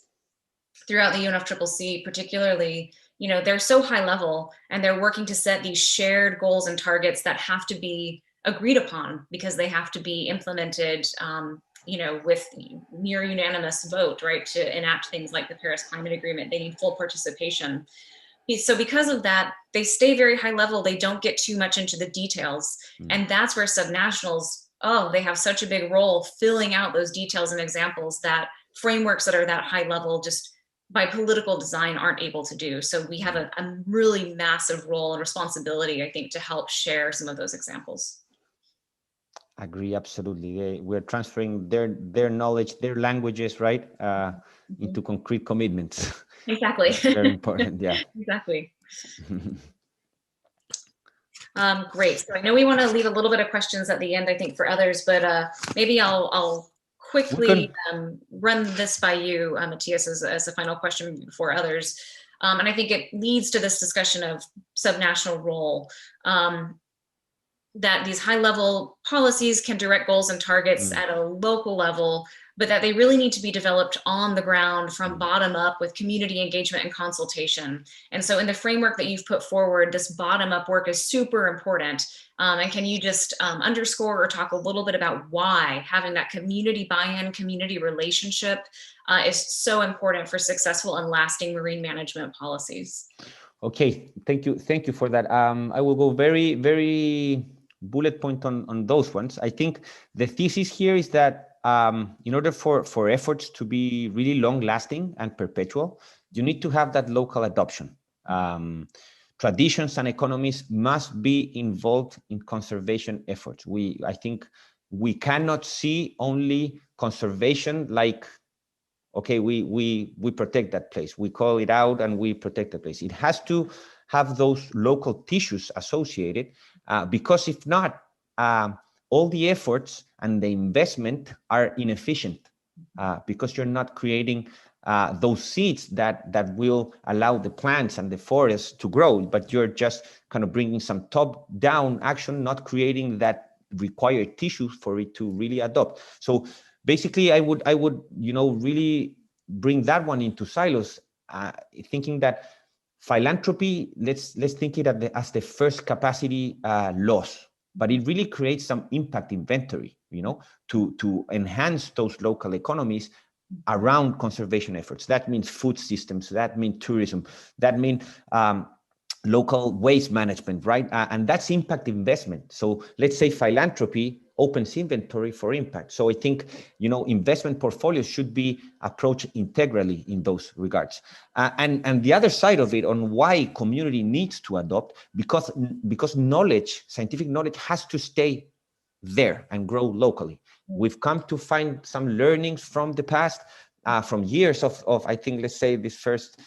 throughout the UNFCCC, particularly, they're so high level, and they're working to set these shared goals and targets that have to be agreed upon because they have to be implemented, with near unanimous vote, right, to enact things like the Paris Climate Agreement. They need full participation. So because of that, they stay very high level. They don't get too much into the details. And that's where subnationals, they have such a big role filling out those details and examples that frameworks that are that high level just by political design aren't able to do. So we have a really massive role and responsibility, I think, to help share some of those examples. Agree, absolutely. We're transferring their knowledge, their languages, right, into concrete commitments. Exactly. Very important, yeah. Exactly. Great. So I know we want to leave a little bit of questions at the end, I think, for others, but maybe I'll quickly run this by you, Matias, as a final question before others. And I think it leads to this discussion of subnational role, that these high-level policies can direct goals and targets at a local level, but that they really need to be developed on the ground from bottom up with community engagement and consultation. And so in the framework that you've put forward, this bottom-up work is super important. And can you just underscore or talk a little bit about why having that community buy-in, community relationship is so important for successful and lasting marine management policies? Okay, thank you for that. I will go very, very bullet point on those ones. I think the thesis here is that in order for efforts to be really long-lasting and perpetual, you need to have that local adoption. Traditions and economies must be involved in conservation efforts. I think we cannot see only conservation like, okay, we protect that place, we call it out and we protect the place. It has to have those local tissues associated, because if not, all the efforts and the investment are inefficient, because you're not creating those seeds that will allow the plants and the forests to grow, but you're just kind of bringing some top-down action, not creating that required tissue for it to really adopt. So basically, I would really bring that one into silos, thinking that philanthropy, let's think it as the first capacity loss, but it really creates some impact inventory, to enhance those local economies around conservation efforts. That means food systems, that means tourism, that means local waste management, right? And that's impact investment. So let's say philanthropy opens inventory for impact. So I think, investment portfolios should be approached integrally in those regards. And the other side of it, on why community needs to adopt, because knowledge, scientific knowledge, has to stay there and grow locally. We've come to find some learnings from the past, from years of I think, let's say, this first,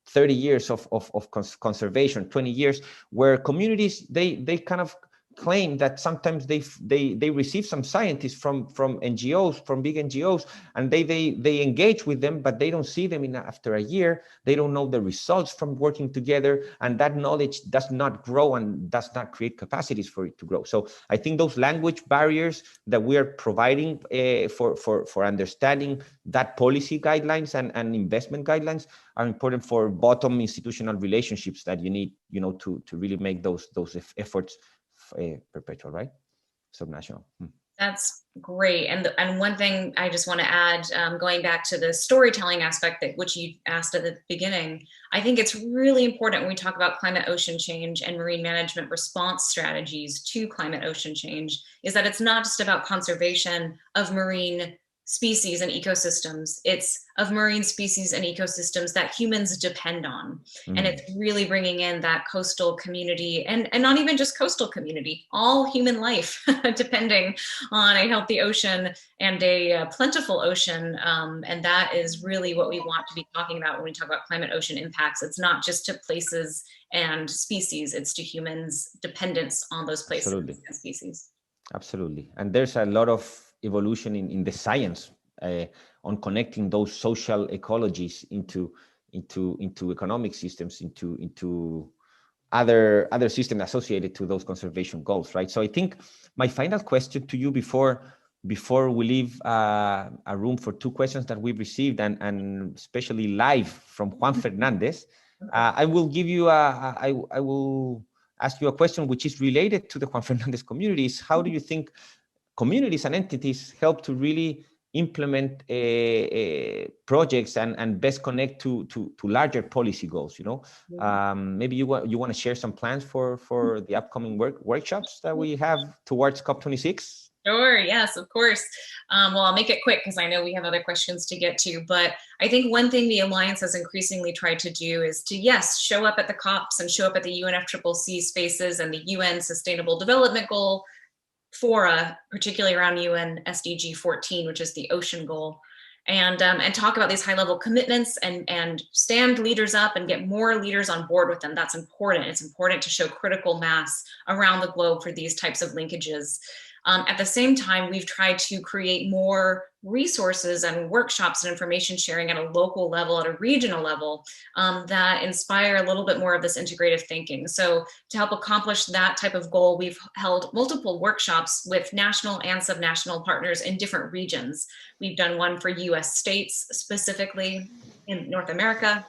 30 years of conservation, 20 years, where communities, they kind of claim that sometimes they receive some scientists from NGOs, from big NGOs, and they engage with them, but they don't see them after a year. They don't know the results from working together, and that knowledge does not grow and does not create capacities for it to grow. So I think those language barriers that we are providing for understanding that policy guidelines and investment guidelines are important for bottom institutional relationships that you need, to really make those efforts perpetual, right? Subnational. That's great. And one thing I just want to add, going back to the storytelling aspect which you asked at the beginning, I think it's really important when we talk about climate ocean change and marine management response strategies to climate ocean change, is that it's not just about conservation of marine species and ecosystems. It's of marine species and ecosystems that humans depend on. And it's really bringing in that coastal community, and not even just coastal community, all human life depending on a healthy ocean and a plentiful ocean. And that is really what we want to be talking about when we talk about climate ocean impacts. It's not just to places and species, it's to humans' dependence on those places and species. Absolutely. And there's a lot of evolution in the science on connecting those social ecologies into economic systems, into other systems associated to those conservation goals, right? So I think my final question to you before we leave a room for two questions that we've received, and especially live from Juan Fernandez, I will give you I will ask you a question which is related to the Juan Fernandez communities. How do you think communities and entities help to really implement projects and best connect to larger policy goals? Maybe you want to share some plans for the upcoming workshops that we have towards COP26. Sure, yes, of course. Well, I'll make it quick because I know we have other questions to get to, but I think one thing the Alliance has increasingly tried to do is to, yes, show up at the COPs and show up at the UNFCCC spaces and the UN Sustainable Development Goal fora, particularly around UN SDG 14, which is the ocean goal, and talk about these high-level commitments and stand leaders up and get more leaders on board with them. That's important. It's important to show critical mass around the globe for these types of linkages. At the same time, we've tried to create more resources and workshops and information sharing at a local level, at a regional level, that inspire a little bit more of this integrative thinking. So to help accomplish that type of goal, we've held multiple workshops with national and subnational partners in different regions. We've done one for US states, specifically in North America,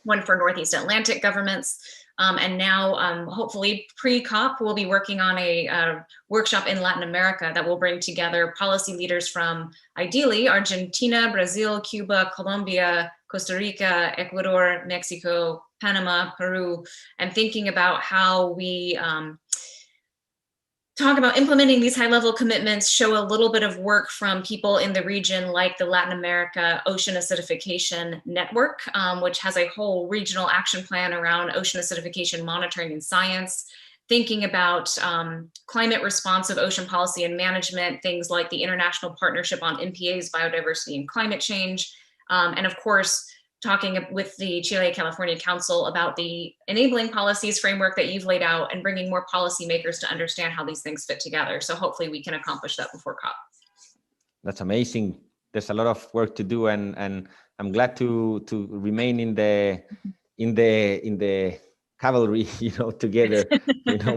one for Northeast Atlantic governments, and now, hopefully, pre-COP, we'll be working on a workshop in Latin America that will bring together policy leaders from, ideally, Argentina, Brazil, Cuba, Colombia, Costa Rica, Ecuador, Mexico, Panama, Peru, and thinking about how we talk about implementing these high-level commitments, show a little bit of work from people in the region like the Latin America Ocean Acidification Network, which has a whole regional action plan around ocean acidification monitoring and science, thinking about climate responsive ocean policy and management, things like the International Partnership on NPAs, Biodiversity and Climate Change, and of course, talking with the Chile California Council about the enabling policies framework that you've laid out and bringing more policymakers to understand how these things fit together. So hopefully we can accomplish that before COP. That's amazing. There's a lot of work to do, and I'm glad to remain in the cavalry, together,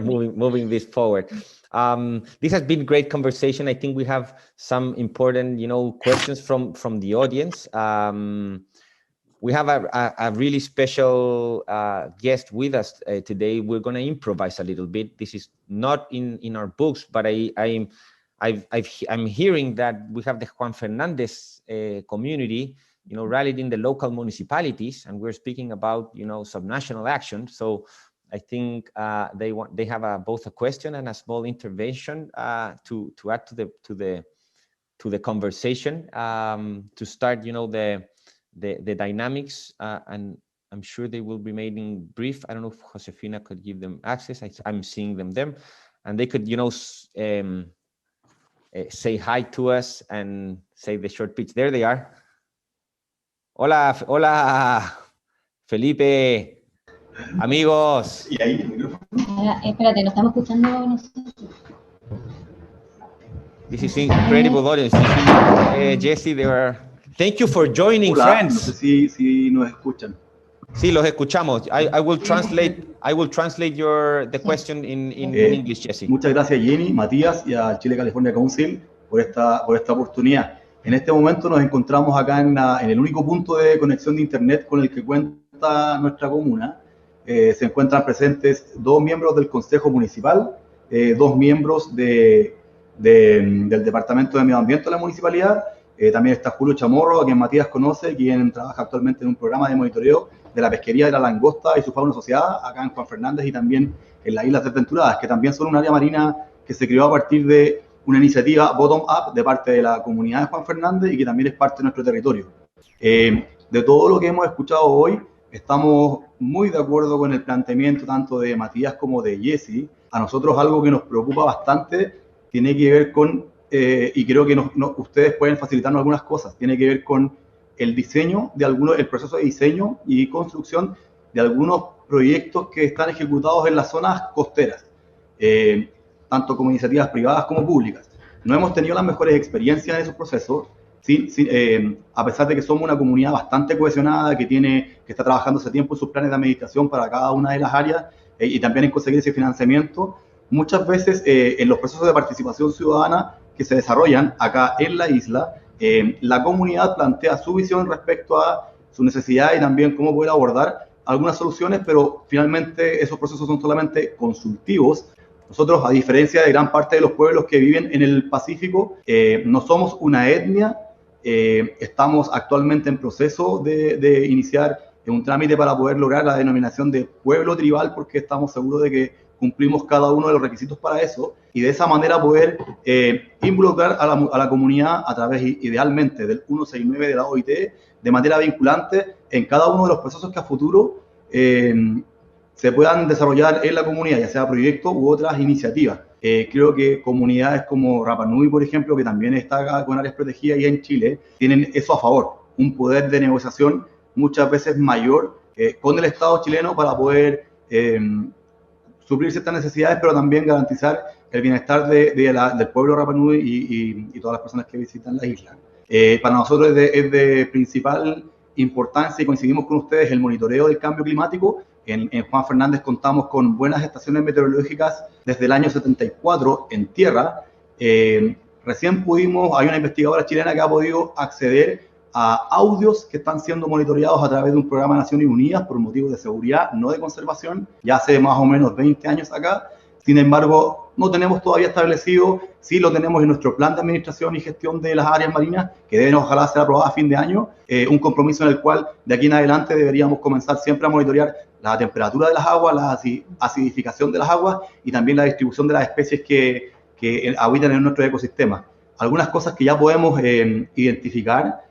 moving this forward. This has been a great conversation. I think we have some important, questions from the audience. we have a really special guest with us today. We're going to improvise a little bit. This is not in our books, but I'm hearing that we have the Juan Fernandez community, rallied in the local municipalities, and we're speaking about, subnational action. So I think they have both a question and a small intervention to add to the conversation, to start, the dynamics, and I'm sure they will be made in brief. I don't know if Josefina could give them access. I'm seeing them, and they could, say hi to us and say the short pitch. There they are. Hola, hola, Felipe, amigos. Y ahí el micrófono. Espérate, no estamos escuchando nosotros. This is incredible audience. Jessie, thank you for joining. Hola, friends. No sé si nos escuchan. Sí, los escuchamos. I will translate the question in English, Jessie. Muchas gracias, Jenny, Matías y al Chile California Council por esta oportunidad. En este momento nos encontramos acá en el único punto de conexión de internet con el que cuenta nuestra comuna. Se encuentran presentes 2 miembros del Consejo Municipal, 2 miembros del Departamento de Medio Ambiente de la Municipalidad. También está Julio Chamorro, a quien Matías conoce, quien trabaja actualmente en un programa de monitoreo de la pesquería de la langosta y su fauna asociada acá en Juan Fernández y también en las Islas Desventuradas, que también son un área marina que se creó a partir de una iniciativa bottom-up de parte de la comunidad de Juan Fernández y que también es parte de nuestro territorio. De todo lo que hemos escuchado hoy, estamos muy de acuerdo con el planteamiento tanto de Matías como de Jessie. A nosotros algo que nos preocupa bastante tiene que ver con, y creo que ustedes pueden facilitarnos algunas cosas, tiene que ver con el diseño de el proceso de diseño y construcción de algunos proyectos que están ejecutados en las zonas costeras, tanto como iniciativas privadas como públicas. No hemos tenido las mejores experiencias en esos procesos, a pesar de que somos una comunidad bastante cohesionada, que está trabajando hace tiempo en sus planes de administración para cada una de las áreas y también en conseguir ese financiamiento. Muchas veces en los procesos de participación ciudadana que se desarrollan acá en la isla, la comunidad plantea su visión respecto a su necesidad y también cómo poder abordar algunas soluciones, pero finalmente esos procesos son solamente consultivos. Nosotros, a diferencia de gran parte de los pueblos que viven en el Pacífico, no somos una etnia. Estamos actualmente en proceso de iniciar un trámite para poder lograr la denominación de pueblo tribal, porque estamos seguros de que cumplimos cada uno de los requisitos para eso, y de esa manera poder involucrar a la comunidad a través, idealmente, del 169 de la OIT, de manera vinculante en cada uno de los procesos que a futuro se puedan desarrollar en la comunidad, ya sea proyectos u otras iniciativas. Creo que comunidades como Rapa Nui, por ejemplo, que también está acá con áreas protegidas y en Chile, tienen eso a favor, un poder de negociación muchas veces mayor con el Estado chileno para poder suplir ciertas necesidades, pero también garantizar el bienestar del pueblo Rapa Nui y todas las personas que visitan la isla. Para nosotros es de principal importancia, y coincidimos con ustedes, el monitoreo del cambio climático. En Juan Fernández contamos con buenas estaciones meteorológicas desde el año 74 en tierra. Recién hay una investigadora chilena que ha podido acceder a audios que están siendo monitoreados a través de un programa de Naciones Unidas por motivos de seguridad, no de conservación, ya hace más o menos 20 años acá. Sin embargo, no tenemos todavía establecido, sí lo tenemos en nuestro plan de administración y gestión de las áreas marinas, que deben ojalá ser aprobado a fin de año, un compromiso en el cual de aquí en adelante deberíamos comenzar siempre a monitorear la temperatura de las aguas, la acidificación de las aguas y también la distribución de las especies que habitan en nuestro ecosistema. Algunas cosas que ya podemos identificar,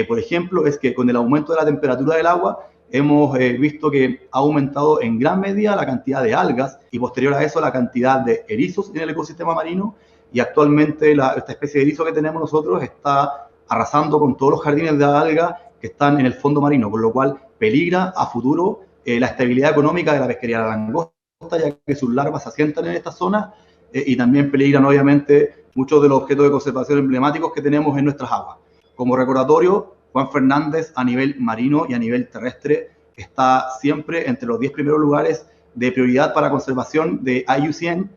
por ejemplo, es que con el aumento de la temperatura del agua hemos visto que ha aumentado en gran medida la cantidad de algas y posterior a eso la cantidad de erizos en el ecosistema marino, y actualmente esta especie de erizo que tenemos nosotros está arrasando con todos los jardines de algas que están en el fondo marino, con lo cual peligra a futuro la estabilidad económica de la pesquería de la langosta, ya que sus larvas se asientan en esta zona y también peligran obviamente muchos de los objetos de conservación emblemáticos que tenemos en nuestras aguas. Como recordatorio, Juan Fernández a nivel marino y a nivel terrestre está siempre entre los 10 primeros lugares de prioridad para conservación de IUCN.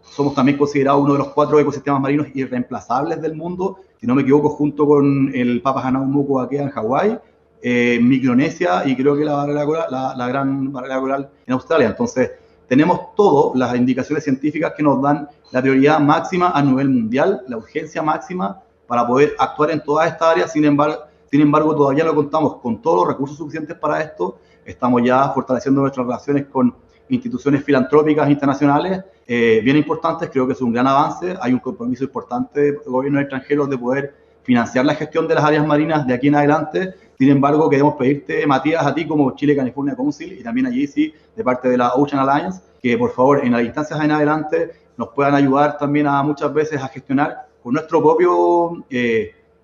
Somos también considerados uno de los 4 ecosistemas marinos irreemplazables del mundo, si no me equivoco, junto con el Papahānaumoku en Hawái, Micronesia y creo que la gran barrera coral en Australia. Entonces, tenemos todas las indicaciones científicas que nos dan la prioridad máxima a nivel mundial, la urgencia máxima para poder actuar en todas estas áreas. Sin embargo, todavía no contamos con todos los recursos suficientes para esto. Estamos ya fortaleciendo nuestras relaciones con instituciones filantrópicas internacionales bien importantes. Creo que es un gran avance. Hay un compromiso importante de gobiernos extranjeros de poder financiar la gestión de las áreas marinas de aquí en adelante. Sin embargo, queremos pedirte, Matías, a ti como Chile California Council y también a Jessie de parte de la Ocean Alliance, que por favor en las instancias en adelante nos puedan ayudar también a muchas veces a gestionar con nuestro propio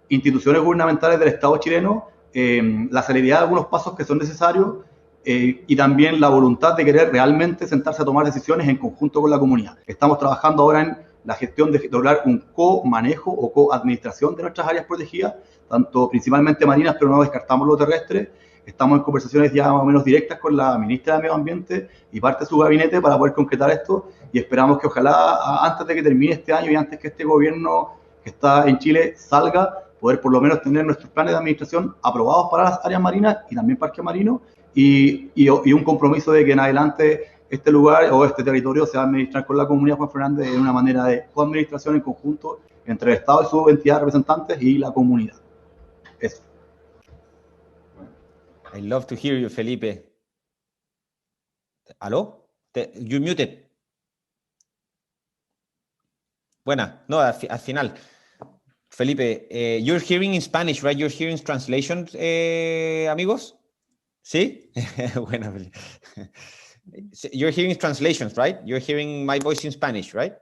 instituciones gubernamentales del Estado chileno la celeridad de algunos pasos que son necesarios y también la voluntad de querer realmente sentarse a tomar decisiones en conjunto con la comunidad. Estamos trabajando ahora en la gestión de lograr un co-manejo o co-administración de nuestras áreas protegidas, tanto principalmente marinas, pero no descartamos lo terrestre. Estamos en conversaciones ya más o menos directas con la ministra de Medio Ambiente y parte de su gabinete para poder concretar esto y esperamos que ojalá antes de que termine este año y antes que este gobierno que está en Chile salga, poder por lo menos tener nuestros planes de administración aprobados para las áreas marinas y también parques marinos y un compromiso de que en adelante este lugar o este territorio se va a administrar con la comunidad Juan Fernández en una manera de coadministración en conjunto entre el Estado y sus entidades representantes y la comunidad. Eso. I love to hear you, Felipe. ¿Aló? You're muted. Buena, no, al final. Felipe, you're hearing in Spanish, right? You're hearing translations, amigos? ¿Sí? Bueno, you're hearing translations, right? You're hearing my voice in Spanish, right?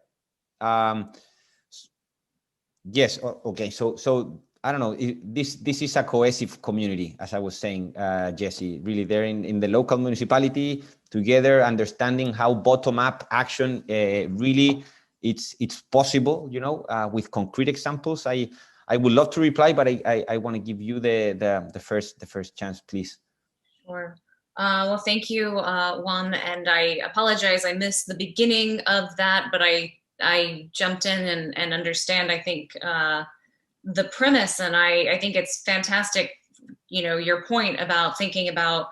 Yes. Okay. So I don't know. This is a cohesive community, as I was saying, Jessie. Really, they're in the local municipality together, understanding how bottom-up action really it's possible. You know, with concrete examples. I would love to reply, but I want to give you the first chance, please. Sure. Well, thank you, Juan, and I apologize. I missed the beginning of that, but I jumped in and understand, I think, the premise, and I think it's fantastic, you know, your point about thinking about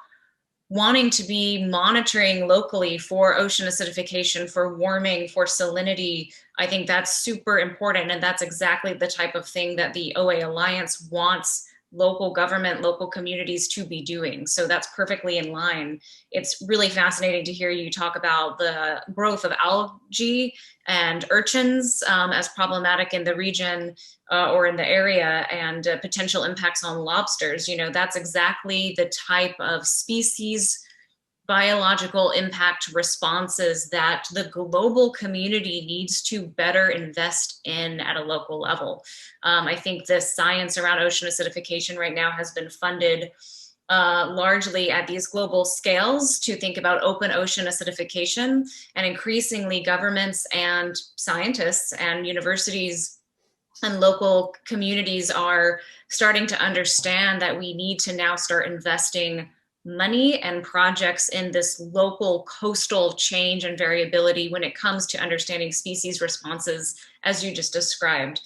wanting to be monitoring locally for ocean acidification, for warming, for salinity. I think that's super important, and that's exactly the type of thing that the OA Alliance wants local government, local communities to be doing. So that's perfectly in line. It's really fascinating to hear you talk about the growth of algae and urchins as problematic in the region or in the area, and potential impacts on lobsters. You know, that's exactly the type of species biological impact responses that the global community needs to better invest in at a local level. I think the science around ocean acidification right now has been funded largely at these global scales to think about open ocean acidification, and increasingly governments and scientists and universities and local communities are starting to understand that we need to now start investing money and projects in this local coastal change and variability when it comes to understanding species responses, as you just described.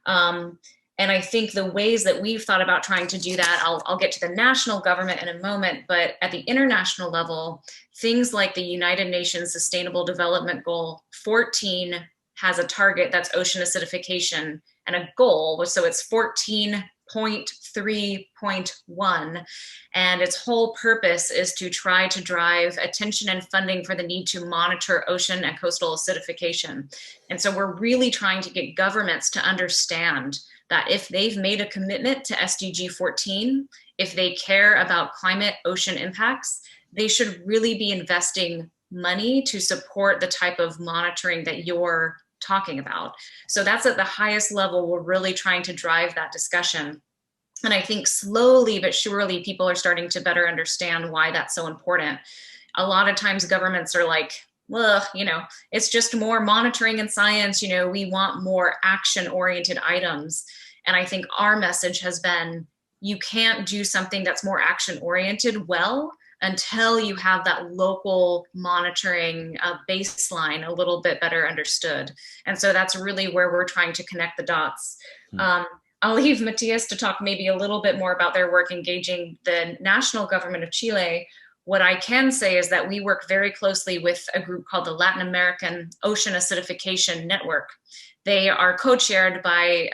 And I think the ways that we've thought about trying to do that, I'll get to the national government in a moment, but at the international level, things like the United Nations Sustainable Development Goal 14 has a target that's ocean acidification and a goal, so it's 14.3.1, and its whole purpose is to try to drive attention and funding for the need to monitor ocean and coastal acidification. And so we're really trying to get governments to understand that if they've made a commitment to SDG 14, if they care about climate ocean impacts, they should really be investing money to support the type of monitoring that you're talking about. So that's at the highest level. We're really trying to drive that discussion. And I think slowly but surely people are starting to better understand why that's so important. A lot of times governments are like, well, you know, it's just more monitoring and science, you know, we want more action-oriented items. And I think our message has been, you can't do something that's more action-oriented well until you have that local monitoring baseline a little bit better understood. And so that's really where we're trying to connect the dots. I'll leave Matias to talk maybe a little bit more about their work engaging the national government of Chile. What I can say is that we work very closely with a group called the Latin American Ocean Acidification Network. They are co-chaired by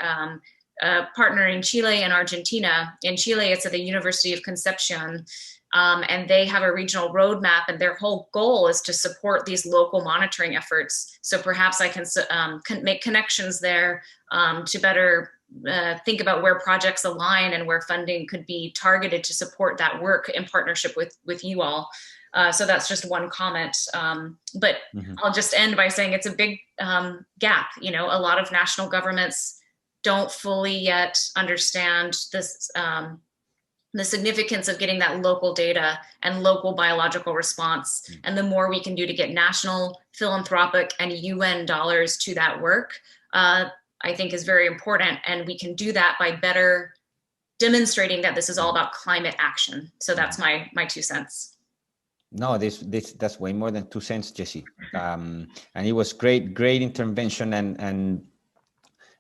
a partner in Chile and Argentina. In Chile, it's at the University of Concepcion. And they have a regional roadmap, and their whole goal is to support these local monitoring efforts. So perhaps I can make connections there to better think about where projects align and where funding could be targeted to support that work in partnership with you all. So that's just one comment. But I'll just end by saying it's a big gap. You know, a lot of national governments don't fully yet understand this, the significance of getting that local data and local biological response. And the more we can do to get national, philanthropic, and UN dollars to that work, I think is very important. And we can do that by better demonstrating that this is all about climate action. So that's my 2 cents. No, that's way more than 2 cents, Jessie. And it was great intervention.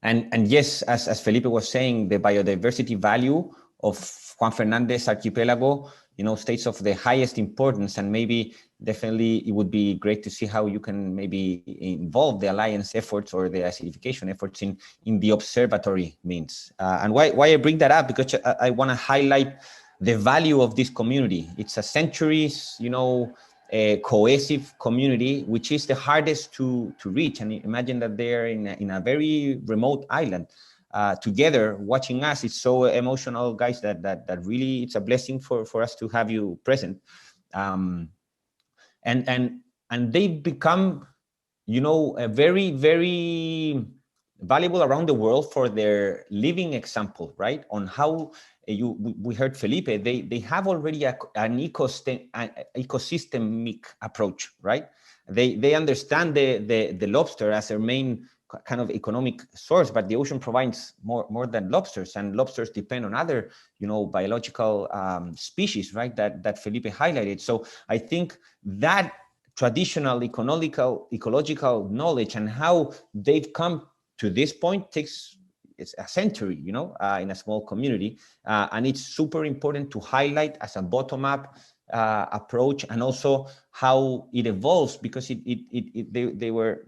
And yes, as Felipe was saying, the biodiversity value of Juan Fernandez Archipelago, you know, states of the highest importance, and maybe definitely it would be great to see how you can maybe involve the alliance efforts or the acidification efforts in the observatory means. And why I bring that up, because I want to highlight the value of this community. It's a centuries, you know, a cohesive community, which is the hardest to reach. And imagine that they're in a very remote island. Together watching us. It's so emotional, guys, that really it's a blessing for us to have you present. And they've become, you know, a very, very valuable around the world for their living example, right? On how we heard Felipe, they have already an ecosystemic approach, right? They understand the lobster as their main kind of economic source, but the ocean provides more than lobsters, and lobsters depend on other, you know, biological species, right? That Felipe highlighted. So I think that traditional ecological knowledge and how they've come to this point it's a century, you know, in a small community, and it's super important to highlight as a bottom-up approach, and also how it evolves, because they were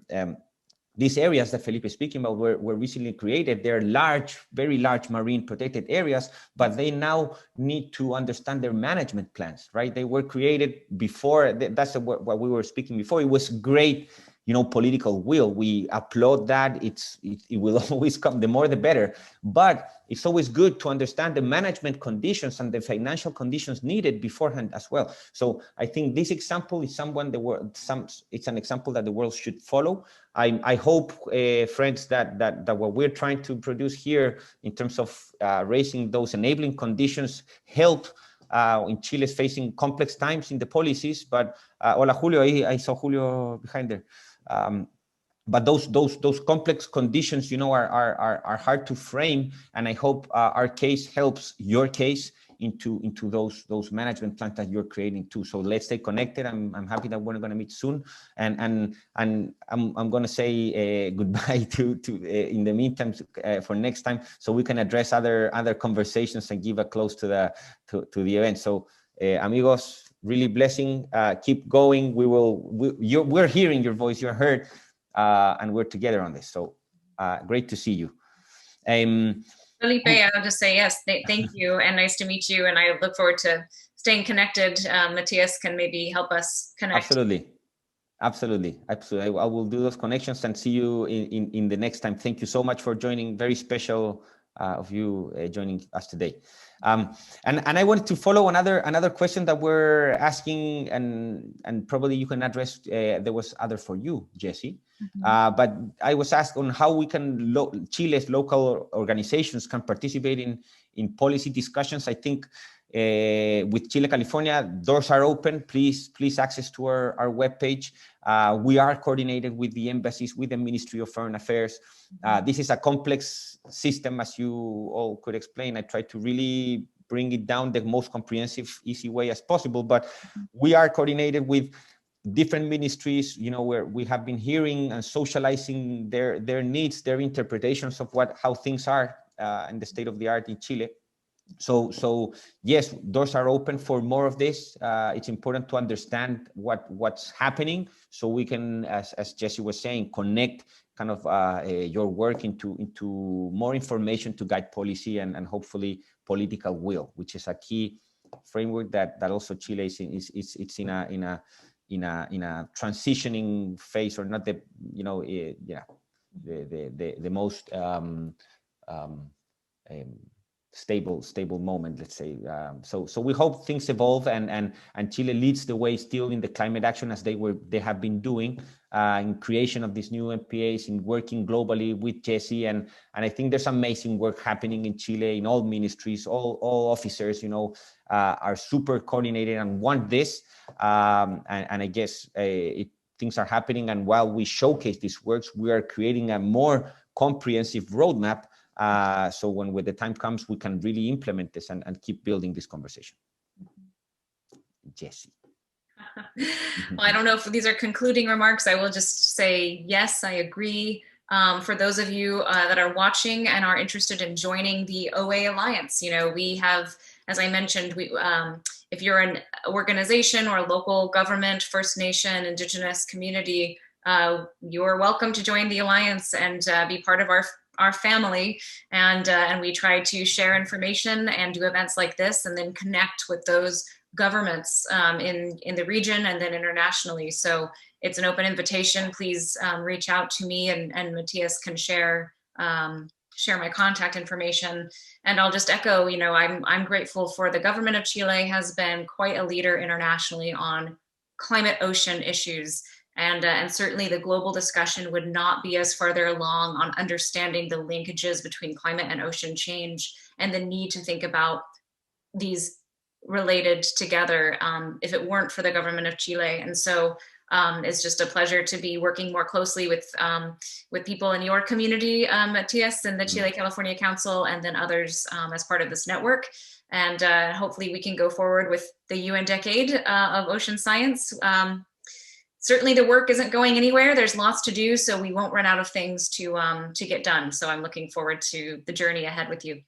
these areas that Felipe is speaking about were recently created. They're large, very large marine protected areas, but they now need to understand their management plans, right? They were created before, that's what we were speaking before. It was great, you know, political will. We applaud that. It will always come, the more the better. But it's always good to understand the management conditions and the financial conditions needed beforehand as well. So I think this example is it's an example that the world should follow. I hope, friends, that what we're trying to produce here in terms of raising those enabling conditions help in Chile is facing complex times in the policies. But hola, Julio, I saw Julio behind there. But those complex conditions, you know, are hard to frame, and I hope our case helps your case into those management plans that you're creating too. So let's stay connected. I'm happy that we're going to meet soon, and I'm going to say goodbye to in the meantime for next time, so we can address other conversations and give a close to the event. So amigos, really blessing. Keep going. We're hearing your voice. You're heard. And we're together on this. So great to see you. Felipe, I'll just say yes, thank you, and nice to meet you. And I look forward to staying connected. Matias can maybe help us connect. Absolutely. I will do those connections and see you in the next time. Thank you so much for joining. Very special of you joining us today. And I wanted to follow another question that we're asking, and probably you can address. There was other for you, Jessie. Mm-hmm. But I was asked on how we can Chile's local organizations can participate in policy discussions. I think with Chile, California, doors are open. Please access to our webpage. We are coordinated with the embassies, with the Ministry of Foreign Affairs. This is a complex system, as you all could explain. I tried to really bring it down the most comprehensive, easy way as possible. But we are coordinated with different ministries, you know, where we have been hearing and socializing their needs, their interpretations of how things are and the state of the art in Chile. So yes, doors are open for more of this. It's important to understand what's happening, so we can, as Jessie was saying, connect kind of your work into more information to guide policy and hopefully political will, which is a key framework that also Chile is in a transitioning phase, or not the the most stable moment, let's say. So we hope things evolve, and Chile leads the way still in the climate action, as they have been doing in creation of these new MPAs, in working globally with Jessie, and I think there's amazing work happening in Chile in all ministries, all officers, are super coordinated and want this, and I guess things are happening, and while we showcase these works, we are creating a more comprehensive roadmap. So when the time comes, we can really implement this and keep building this conversation. Jessie. Well, I don't know if these are concluding remarks. I will just say, yes, I agree. For those of you that are watching and are interested in joining the OA Alliance, we have, as I mentioned, if you're an organization or a local government, First Nation, Indigenous community, you're welcome to join the Alliance and be part of our family, and we try to share information and do events like this, and then connect with those governments in the region and then internationally. So it's an open invitation. Please reach out to me, and Matias can share my contact information. And I'll just echo, I'm grateful for the government of Chile has been quite a leader internationally on climate ocean issues. And certainly the global discussion would not be as farther along on understanding the linkages between climate and ocean change, and the need to think about these related together if it weren't for the government of Chile. And so it's just a pleasure to be working more closely with people in your community, Matias, and the Chile California Council, and then others as part of this network. And hopefully we can go forward with the UN Decade of Ocean Science. Certainly the work isn't going anywhere. There's lots to do, so we won't run out of things to get done. So I'm looking forward to the journey ahead with you.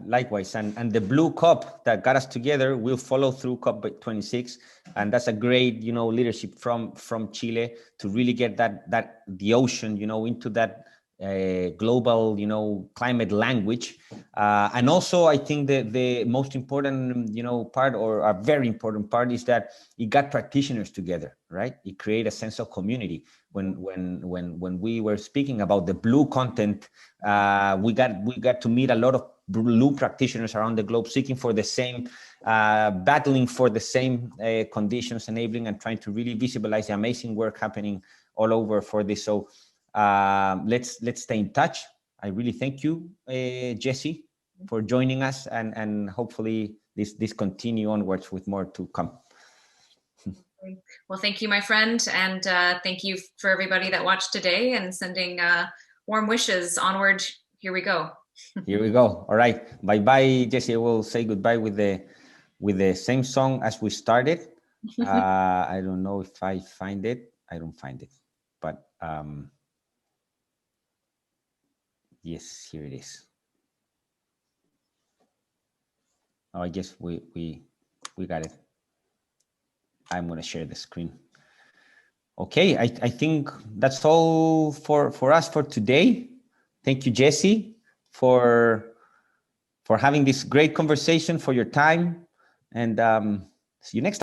Likewise, and the Blue COP that got us together will follow through COP26, and that's a great leadership from Chile to really get that the ocean into that global climate language, and also I think the most important part, or a very important part, is that it got practitioners together, right? It created a sense of community. When we were speaking about the blue content, we got to meet a lot of blue practitioners around the globe, seeking for the same, battling for the same conditions, enabling and trying to really visualize the amazing work happening all over for this. So let's stay in touch. I really thank you, Jessie, for joining us, and hopefully this continue onwards with more to come. Well, thank you, my friend, and thank you for everybody that watched today, and sending warm wishes onward. Here we go. Here we go. All right. Bye-bye, Jessie. I will say goodbye with the same song as we started. I don't know if I find it. I don't find it. But yes, here it is. Oh, I guess we got it. I'm going to share the screen. Okay, I think that's all for us for today. Thank you, Jessie, for having this great conversation, for your time, and see you next time.